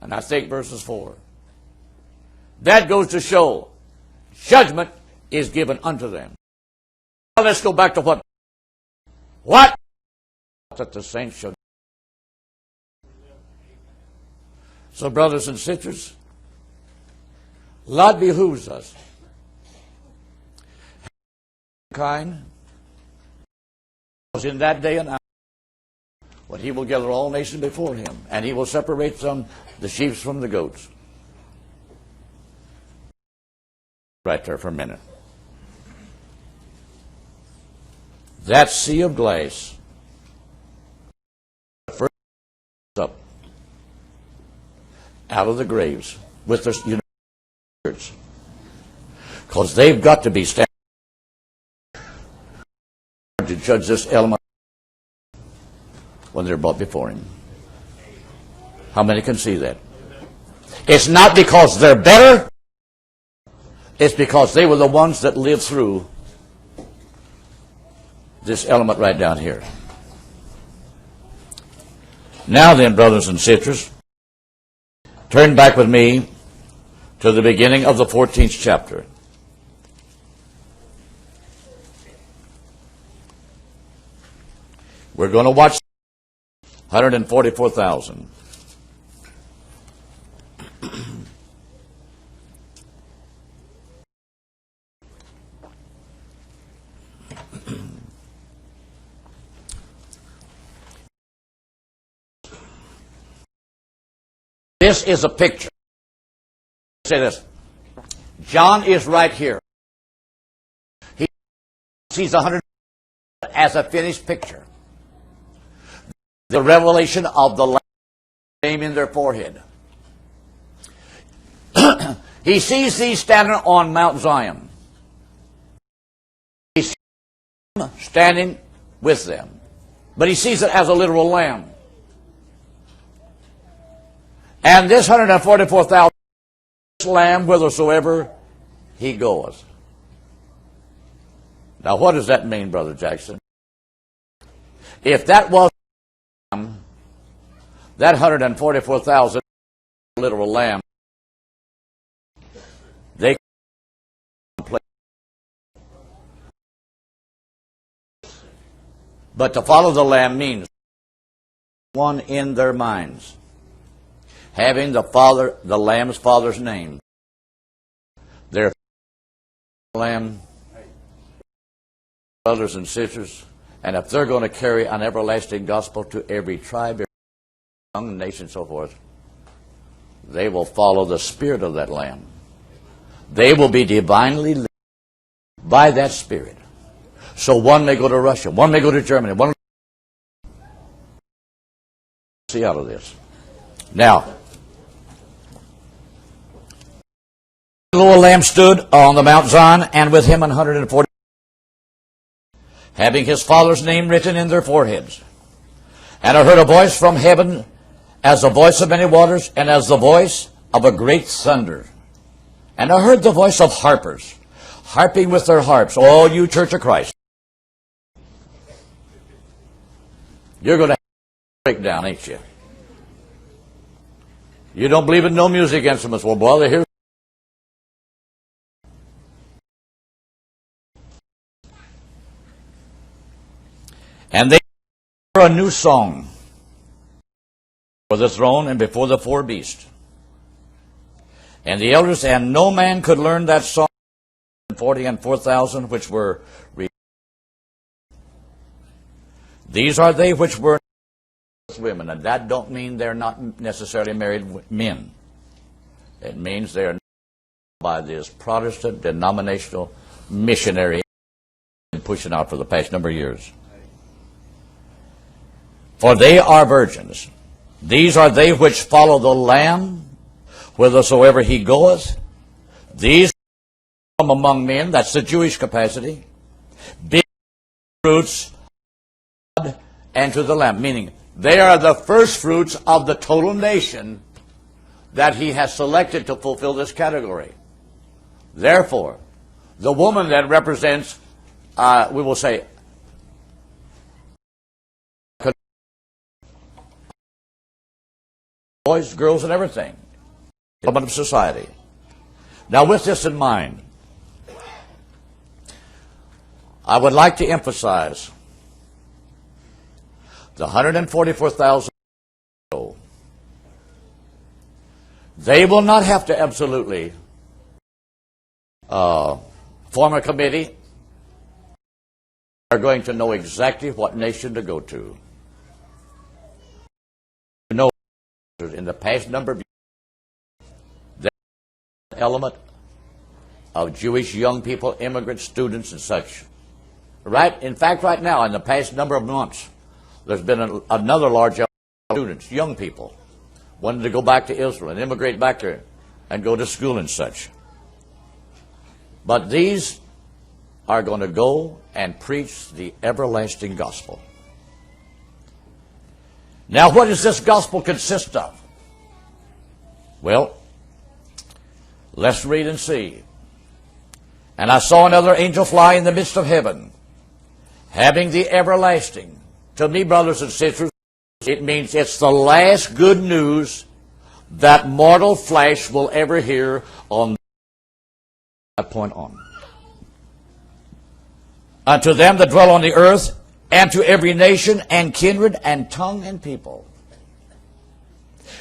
and I think verses 4. That goes to show judgment is given unto them. Now let's go back to what that the saints should. So brothers and sisters, lot behooves us. Kind was in that day and hour when he will gather all nations before him, and he will separate the sheep from the goats. Right there for a minute. That sea of glass first up out of the graves with their church, because they've got to be standing to judge this element when they're brought before him. How many can see that? It's not because they're better. It's because they were the ones that lived through this element right down here. Now then, brothers and sisters, turn back with me to the beginning of the 14th chapter. We're going to watch 144,000. This is a picture. Say this. John is right here. He sees 100 as a finished picture. The revelation of the Lamb name in their forehead. He sees these standing on Mount Zion. He sees them standing with them. But he sees it as a literal lamb. And this 144,000 lamb whithersoever he goeth. Now what does that mean, Brother Jackson? If that was that 144,000 literal lamb, they play. But to follow the lamb means one in their minds, having the lamb's father's name. Their lamb, brothers and sisters, and if they're going to carry an everlasting gospel to every tribe, every tongue, nation, and so forth, they will follow the spirit of that lamb. They will be divinely led by that spirit. So one may go to Russia, one may go to Germany, one may see out of this. Now, the little lamb stood on the Mount Zion, and with him 140, having his father's name written in their foreheads. And I heard a voice from heaven, as the voice of many waters, and as the voice of a great thunder. And I heard the voice of harpers, harping with their harps, all you Church of Christ. You're going to have a breakdown, ain't you? You don't believe in no music instruments. Well, brother, here. And they a new song for the throne and before the four beasts. And the elders, and no man could learn that song, 40 and 4,000 which were. These are they which were women, and that don't mean they're not necessarily married men. It means they are by this Protestant denominational missionary pushing out for the past number of years. For they are virgins. These are they which follow the Lamb whithersoever he goeth. These from among men, that's the Jewish capacity, being fruits and to the Lamb, meaning they are the first fruits of the total nation that he has selected to fulfill this category. Therefore, the woman that represents, we will say, boys, girls, and everything, element of society. Now, with this in mind, I would like to emphasize the 144,000. They will not have to absolutely form a committee. They are going to know exactly what nation to go to. You know, in the past number of years, there is an element of Jewish young people, immigrant students, and such. Right? In fact, right now, in the past number of months, there's been another large element of students, young people, wanting to go back to Israel and immigrate back there and go to school and such. But these are going to go and preach the everlasting gospel. Now, what does this gospel consist of? Well, let's read and see. And I saw another angel fly in the midst of heaven, having the everlasting. To me, brothers and sisters, it means it's the last good news that mortal flesh will ever hear on that point on. Unto them that dwell on the earth, and to every nation and kindred and tongue and people,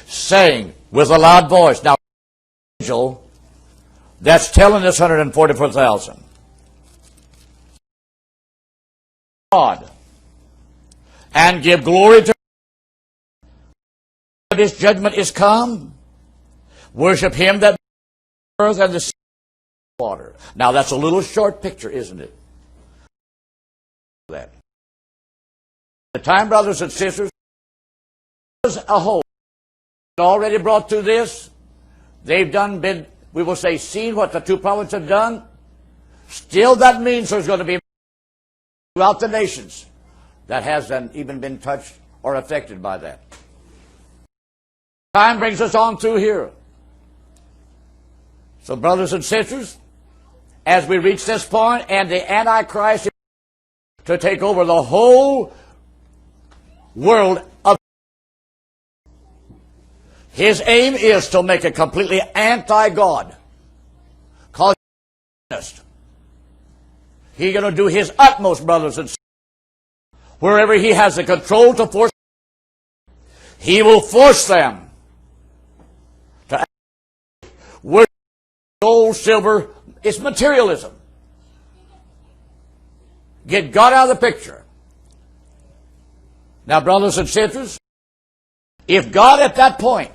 saying with a loud voice. Now, angel that's telling this 144,000. God, and give glory to his judgment is come. Worship him that earth and the sea and water. Now that's a little short picture, isn't it? That the time, brothers and sisters, as a whole, already brought through this. They've been, we will say, seen what the two prophets have done. Still, that means there's going to be throughout the nations that hasn't even been touched or affected by that. Time brings us on through here. So, brothers and sisters, as we reach this point, and the Antichrist is to take over the whole world of his aim is to make it completely anti-God. Cause he's going to do his utmost, brothers and sisters. Wherever he has the control to force, he will force them to worship gold, silver. It's materialism. Get God out of the picture. Now, brothers and sisters, if God at that point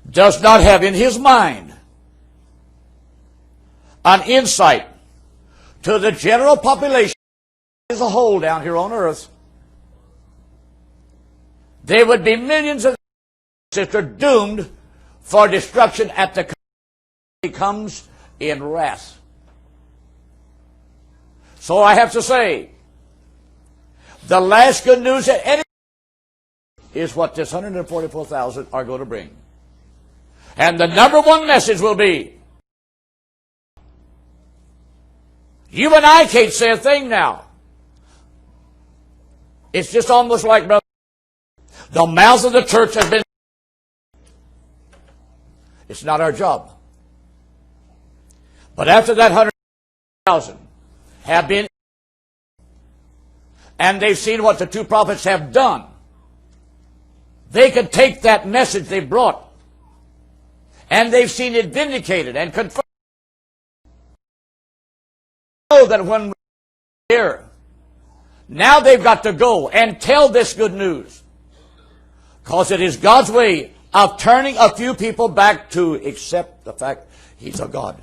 does not have in his mind an insight to the general population as a whole down here on earth, there would be millions of sisters doomed for destruction at the he comes in wrath. So I have to say, the last good news that any is what this 144,000 are going to bring. And the number one message will be, you and I can't say a thing now. It's just almost like, brother, the mouth of the church has been. It's not our job. But after that 100,000 have been, and they've seen what the two prophets have done, they can take that message they brought, and they've seen it vindicated and confirmed. Know that when we're here, now they've got to go and tell this good news, because it is God's way of turning a few people back to accept the fact he's a God.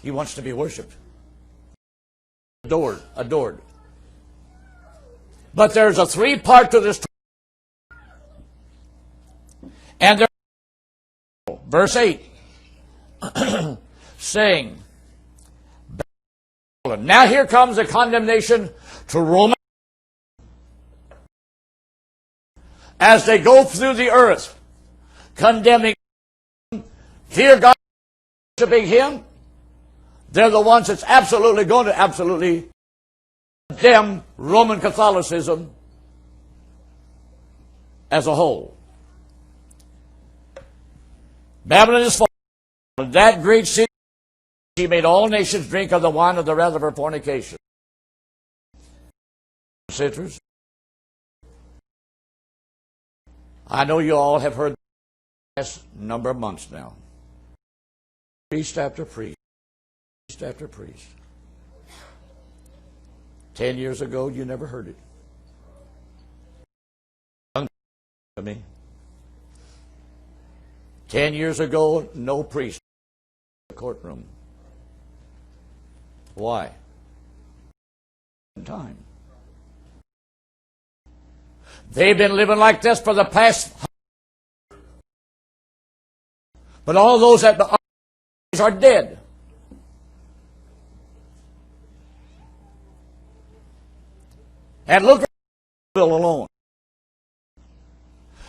He wants to be worshipped, adored. But there's a three-part to this. And there, verse 8, saying, But now here comes a condemnation to Roman as they go through the earth, condemning, fear God, worshiping Him. They're the ones that's absolutely going to absolutely condemn Roman Catholicism as a whole. Babylon is fallen. That great city, she made all nations drink of the wine of the wrath of her fornication. Sisters, I know you all have heard the last number of months now. Priest after priest, priest after priest. 10 years ago, you never heard it. To me. 10 years ago, no priest in the courtroom. Why? Time. They've been living like this for the past. But all those that are dead. And look at Bill alone.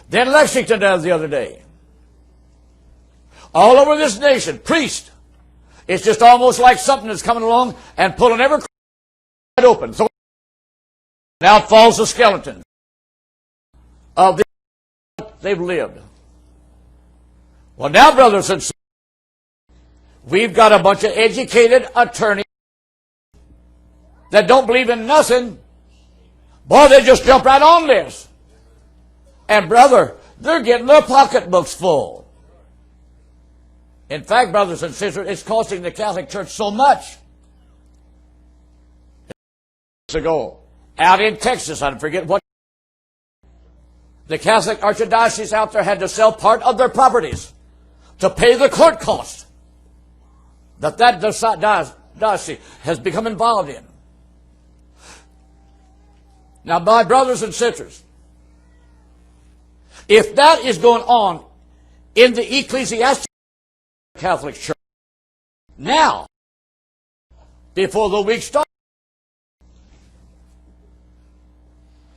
Then Lexington does the other day. All over this nation, priest. It's just almost like something that's coming along and pulling every wide open. So now falls the skeleton of the they've lived. Well, now, brothers and sisters, we've got a bunch of educated attorneys that don't believe in nothing. Boy, they just jump right on this. And brother, they're getting their pocketbooks full. In fact, brothers and sisters, it's costing the Catholic Church so much. Years ago, out in Texas, I forget what, the Catholic archdiocese out there had to sell part of their properties to pay the court costs that diocese has become involved in. Now, my brothers and sisters, if that is going on in the ecclesiastical Catholic Church now, before the week starts,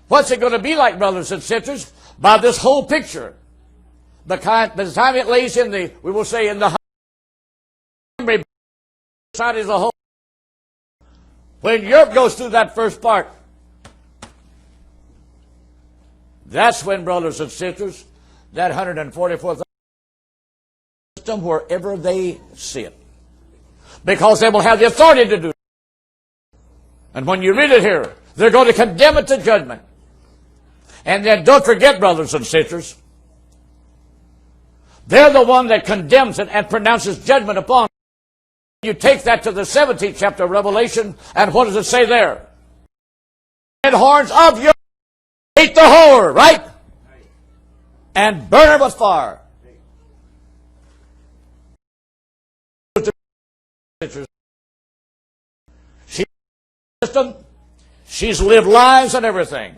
what's it going to be like, brothers and sisters, by this whole picture? By the time it lays in the, we will say, in the society as a whole, when Europe goes through that first part, that's when, brothers and sisters, that 144,000 system wherever they sit. Because they will have the authority to do it. And when you read it here, they're going to condemn it to judgment. And then don't forget, brothers and sisters, they're the one that condemns it and pronounces judgment upon it. You take that to the 17th chapter of Revelation, and what does it say there? And horns of your hate the whore, right? And burn her with fire. She's lived lives and everything.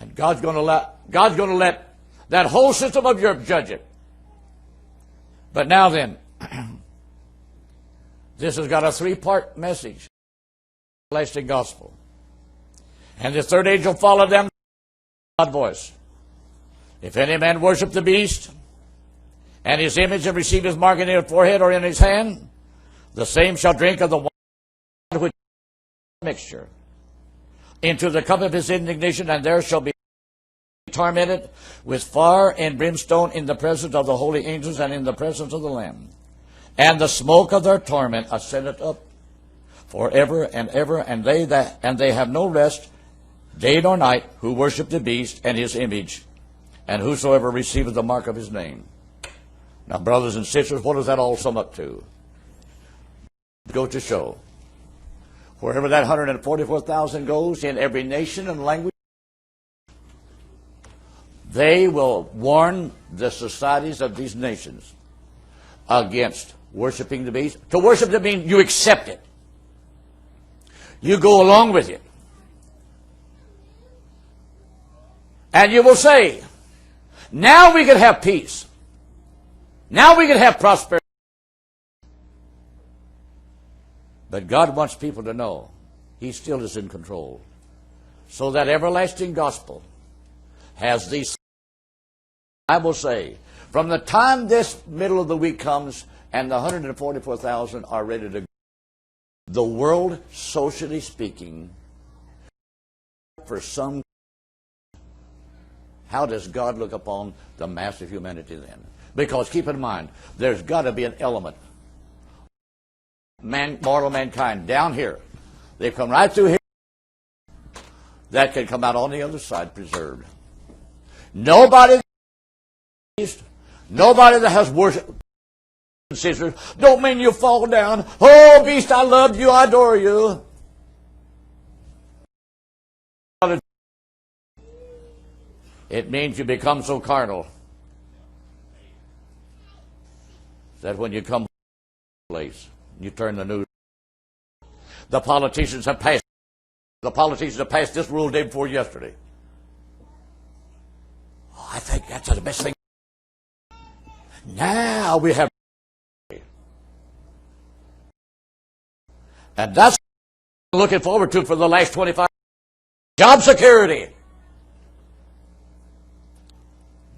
And God's going to let that whole system of Europe judge it. But now then, this has got a 3-part message. Everlasting gospel. And the third age will follow them. God's voice. If any man worship the beast, and his image, and receive his mark in his forehead or in his hand, the same shall drink of the wine which is mixture into the cup of his indignation, and there shall be tormented with fire and brimstone in the presence of the holy angels and in the presence of the Lamb. And the smoke of their torment ascendeth up forever and ever, and they have no rest day nor night who worship the beast and his image, and whosoever receiveth the mark of his name. Now, brothers and sisters, what does that all sum up to? Go to show. Wherever that 144,000 goes, in every nation and language, they will warn the societies of these nations against worshiping the beast. To worship the beast, you accept it. You go along with it. And you will say, now we can have peace. Now we can have prosperity. But God wants people to know He still is in control. So that everlasting gospel has these, I will say, from the time this middle of the week comes and the 144,000 are ready to go, the world, socially speaking, for some, how does God look upon the mass of humanity then? Because keep in mind, there's got to be an element, mortal mankind down here. They've come right through here. That can come out on the other side preserved. Nobody that has worship, sisters, don't mean you fall down. Oh, beast, I love you, I adore you. It means you become so carnal that when you come to a place, you turn the news. The politicians have passed this rule day before yesterday. Oh, I think that's the best thing. Now we have, and that's what I'm looking forward to for the last 25 years. Job security.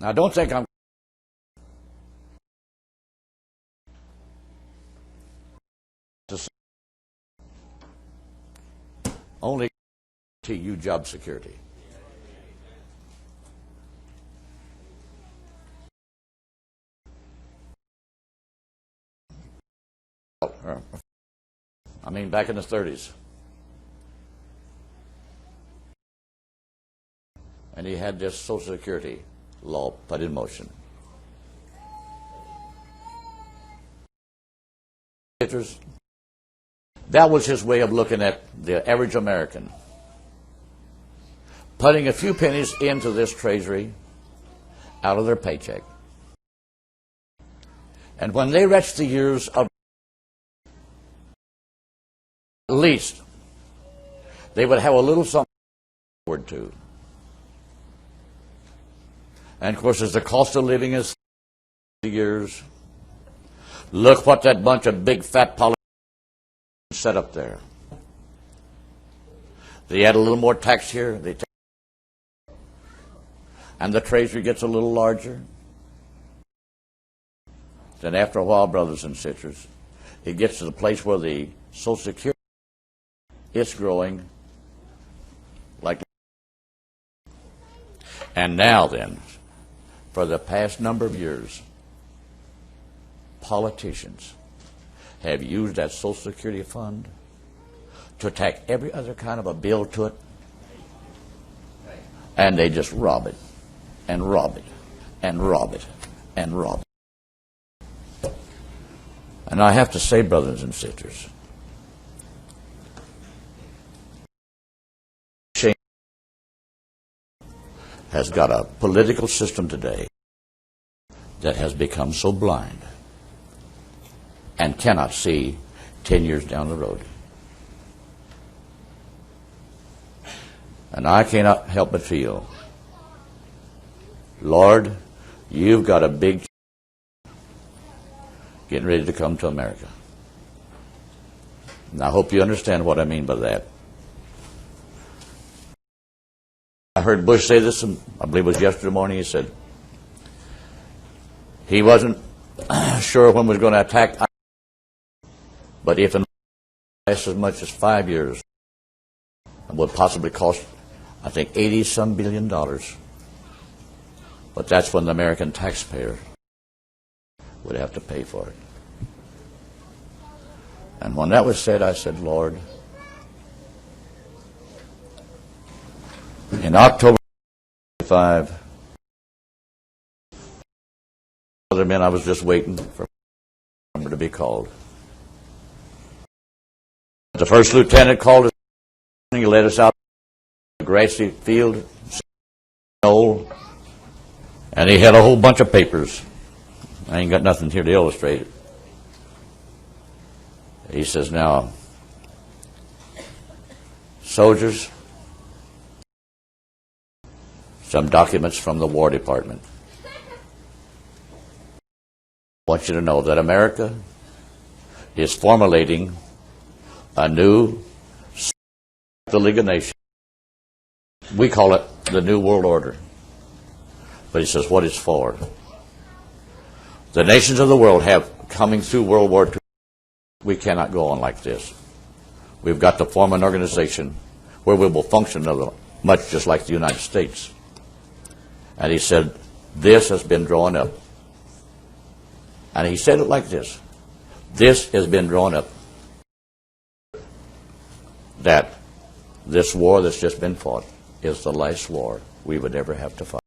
Now don't think I'm only to you job security. I mean, back in the 30s. And he had this Social Security law put in motion. That was his way of looking at the average American. Putting a few pennies into this treasury out of their paycheck. And when they reached the years of, at least, they would have a little something forward to. And of course, as the cost of living is years, look what that bunch of big fat politicians set up there. They add a little more tax here, they take, and the treasury gets a little larger. Then after a while, brothers and sisters, it gets to the place where the Social Security is growing like. And now then, for the past number of years, politicians have used that Social Security fund to tack every other kind of a bill to it, and they just rob it, and rob it, and rob it, and rob it. And I have to say, brothers and sisters, shame has got a political system today that has become so blind and cannot see 10 years down the road. And I cannot help but feel, Lord, you've got a big getting ready to come to America. And I hope you understand what I mean by that. I heard Bush say this, I believe it was yesterday morning. He said he wasn't sure when we was going to attack, but if it lasts as much as 5 years, it would possibly cost, I think, $80-some billion. But that's when the American taxpayer would have to pay for it. And when that was said, I said, Lord, in October 5, other men, I was just waiting for a number to be called. The first lieutenant called us. He led us out to the grassy field, knoll, and he had a whole bunch of papers. I ain't got nothing here to illustrate it. He says, now, soldiers, some documents from the War Department. I want you to know that America is formulating a new the League of Nations. We call it the New World Order. But he says what it's for. The nations of the world have, coming through World War II, we cannot go on like this. We've got to form an organization where we will function much just like the United States. And he said, this has been drawn up. And he said it like this. This has been drawn up. That this war that's just been fought is the last war we would ever have to fight.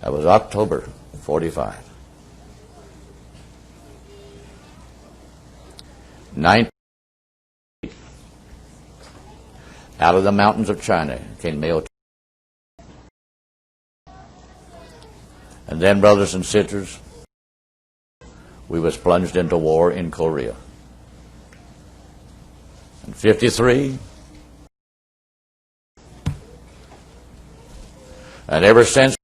That was October 45. 9 out of the mountains of China came Mao. And then, brothers and sisters, we was plunged into war in Korea. In 53, and ever since,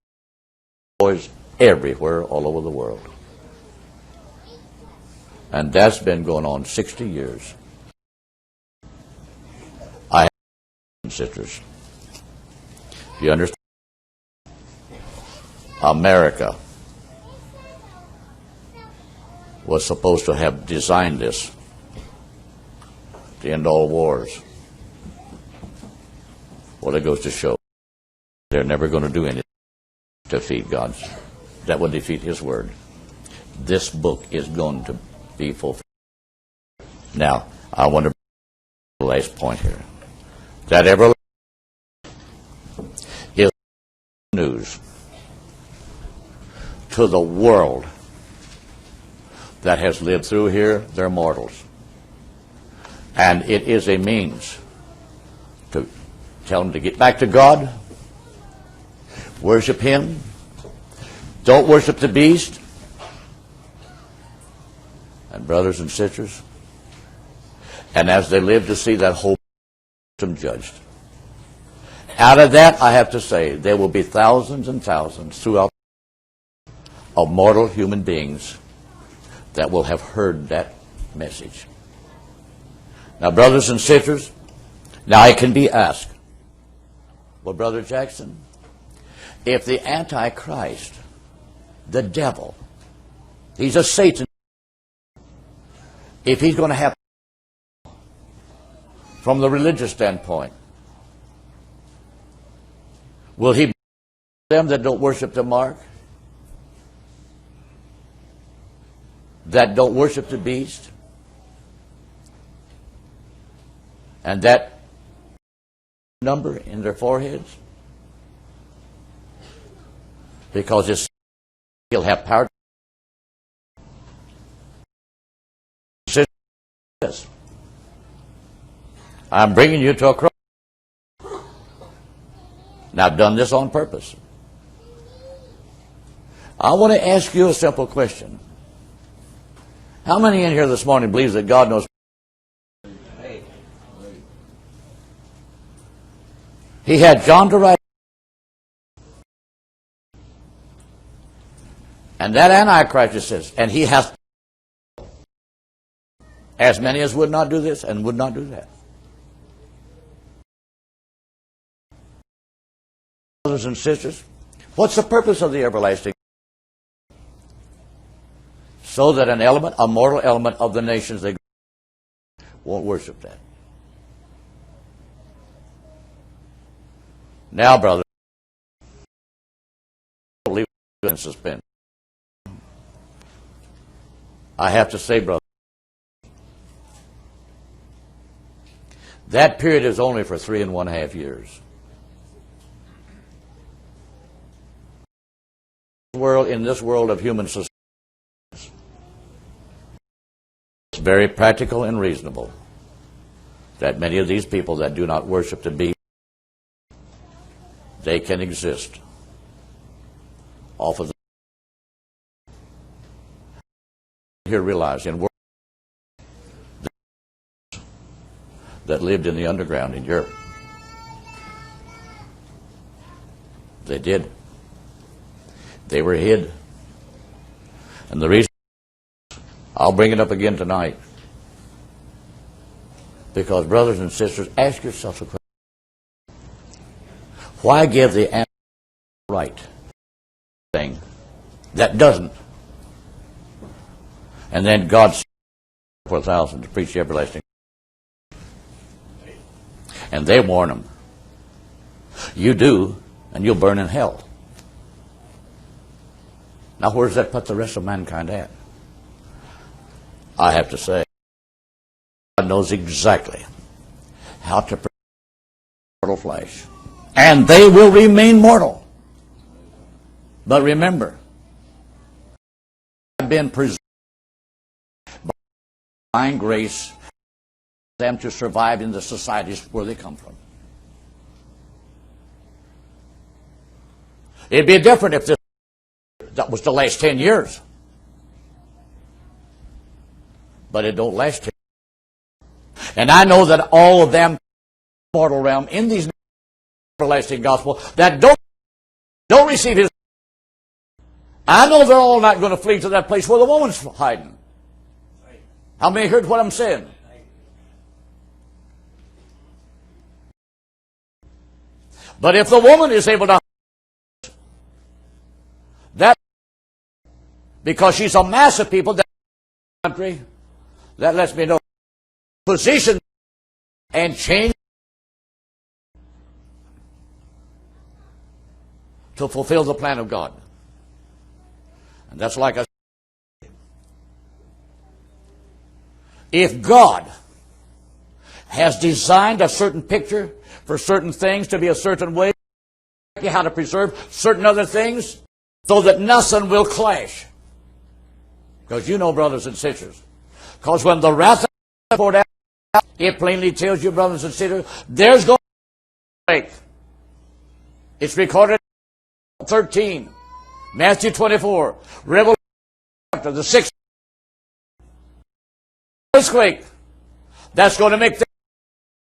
boys everywhere all over the world. And that's been going on 60 years. I have sisters. You understand? America was supposed to have designed this to end all wars. Well, it goes to show they're never going to do anything to defeat God's. That would defeat His word. This book is going to be fulfilled. Now, I want to bring the last point here. That everlasting is news to the world that has lived through here. They're mortals. And it is a means to tell them to get back to God, worship Him, don't worship the beast. And brothers and sisters, and as they live to see that whole system judged. Out of that, I have to say, there will be thousands and thousands throughout of mortal human beings that will have heard that message. Now, brothers and sisters, now it can be asked, well, Brother Jackson, if the Antichrist, the devil, he's a Satan, if he's going to have, from the religious standpoint, will he them that don't worship the mark? That don't worship the beast? And that number in their foreheads? Because he'll have power. I'm bringing you to a cross. Now, I've done this on purpose. I want to ask you a simple question. How many in here this morning believes that God knows? He had John to write. And that Antichrist, it says, and he has as many as would not do this and would not do that. Brothers and sisters, what's the purpose of the everlasting? So that an element, a mortal element of the nations, they won't worship that. Now, brother, leave it in suspense. I have to say, brother, that period is only for 3.5 years. In this world of human society, it's very practical and reasonable that many of these people that do not worship the beast, they can exist off of the here realize in world that lived in the underground in Europe. They did. They were hid. And the reason I'll bring it up again tonight. Because, brothers and sisters, ask yourself a question. Why give the animal right thing that doesn't? And then God for 1,000 to preach the everlasting. And they warn them. You do, and you'll burn in hell. Now, where does that put the rest of mankind at? I have to say, God knows exactly how to protect mortal flesh. And they will remain mortal. But remember, I've been preserved by divine grace for them to survive in the societies where they come from. It'd be different if that was the last 10 years. But it don't last 10 years. And I know that all of them mortal realm in these everlasting gospel that don't receive his. I know they're all not going to flee to that place where the woman's hiding. How many heard what I'm saying? But if the woman is able to that because she's a mass of people that country, that lets me know position and change to fulfill the plan of God. And that's like I said. If God has designed a certain picture for certain things to be a certain way, how to preserve certain other things so that nothing will clash. Because you know, brothers and sisters, because when the wrath of God poured out, it plainly tells you, brothers and sisters, there's going to be a break. It's recorded in 13, Matthew 24, Revelation chapter the 6th earthquake. That's going to make them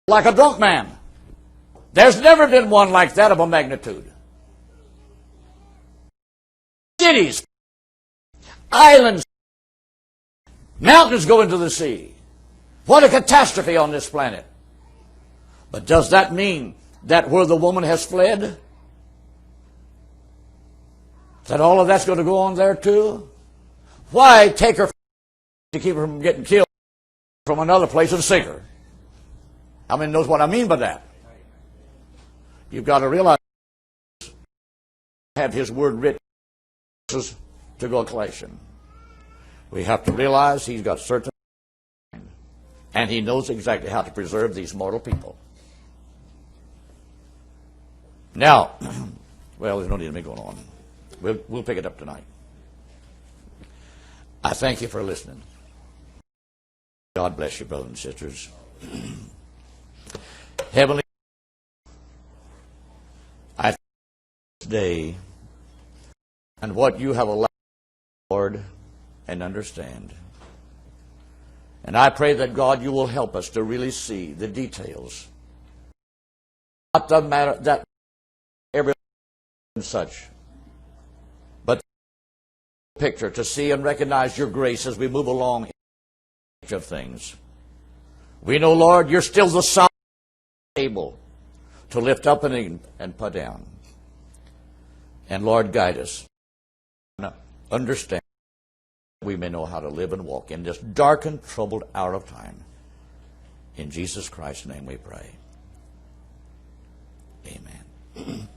like a drunk man. There's never been one like that of a magnitude. Cities, islands, mountains go into the sea. What a catastrophe on this planet. But does that mean that where the woman has fled, that all of that's going to go on there too? Why take her to keep her from getting killed from another place and sink her? How many knows what I mean by that? You've got to realize have his word written to go collection. We have to realize he's got certain and he knows exactly how to preserve these mortal people. Now, well, there's no need of me going on. We'll pick it up tonight. I thank you for listening. God bless you, brothers and sisters. Heavenly, I thank you this day and what you have allowed, Lord, and understand. And I pray that, God, you will help us to really see the details. Not the matter that every and such, but the picture to see and recognize your grace as we move along in each of things. We know, Lord, you're still the sovereign, able to lift up and put down. And Lord, guide us. Understand we may know how to live and walk in this dark and troubled hour of time. In Jesus Christ's name we pray. Amen.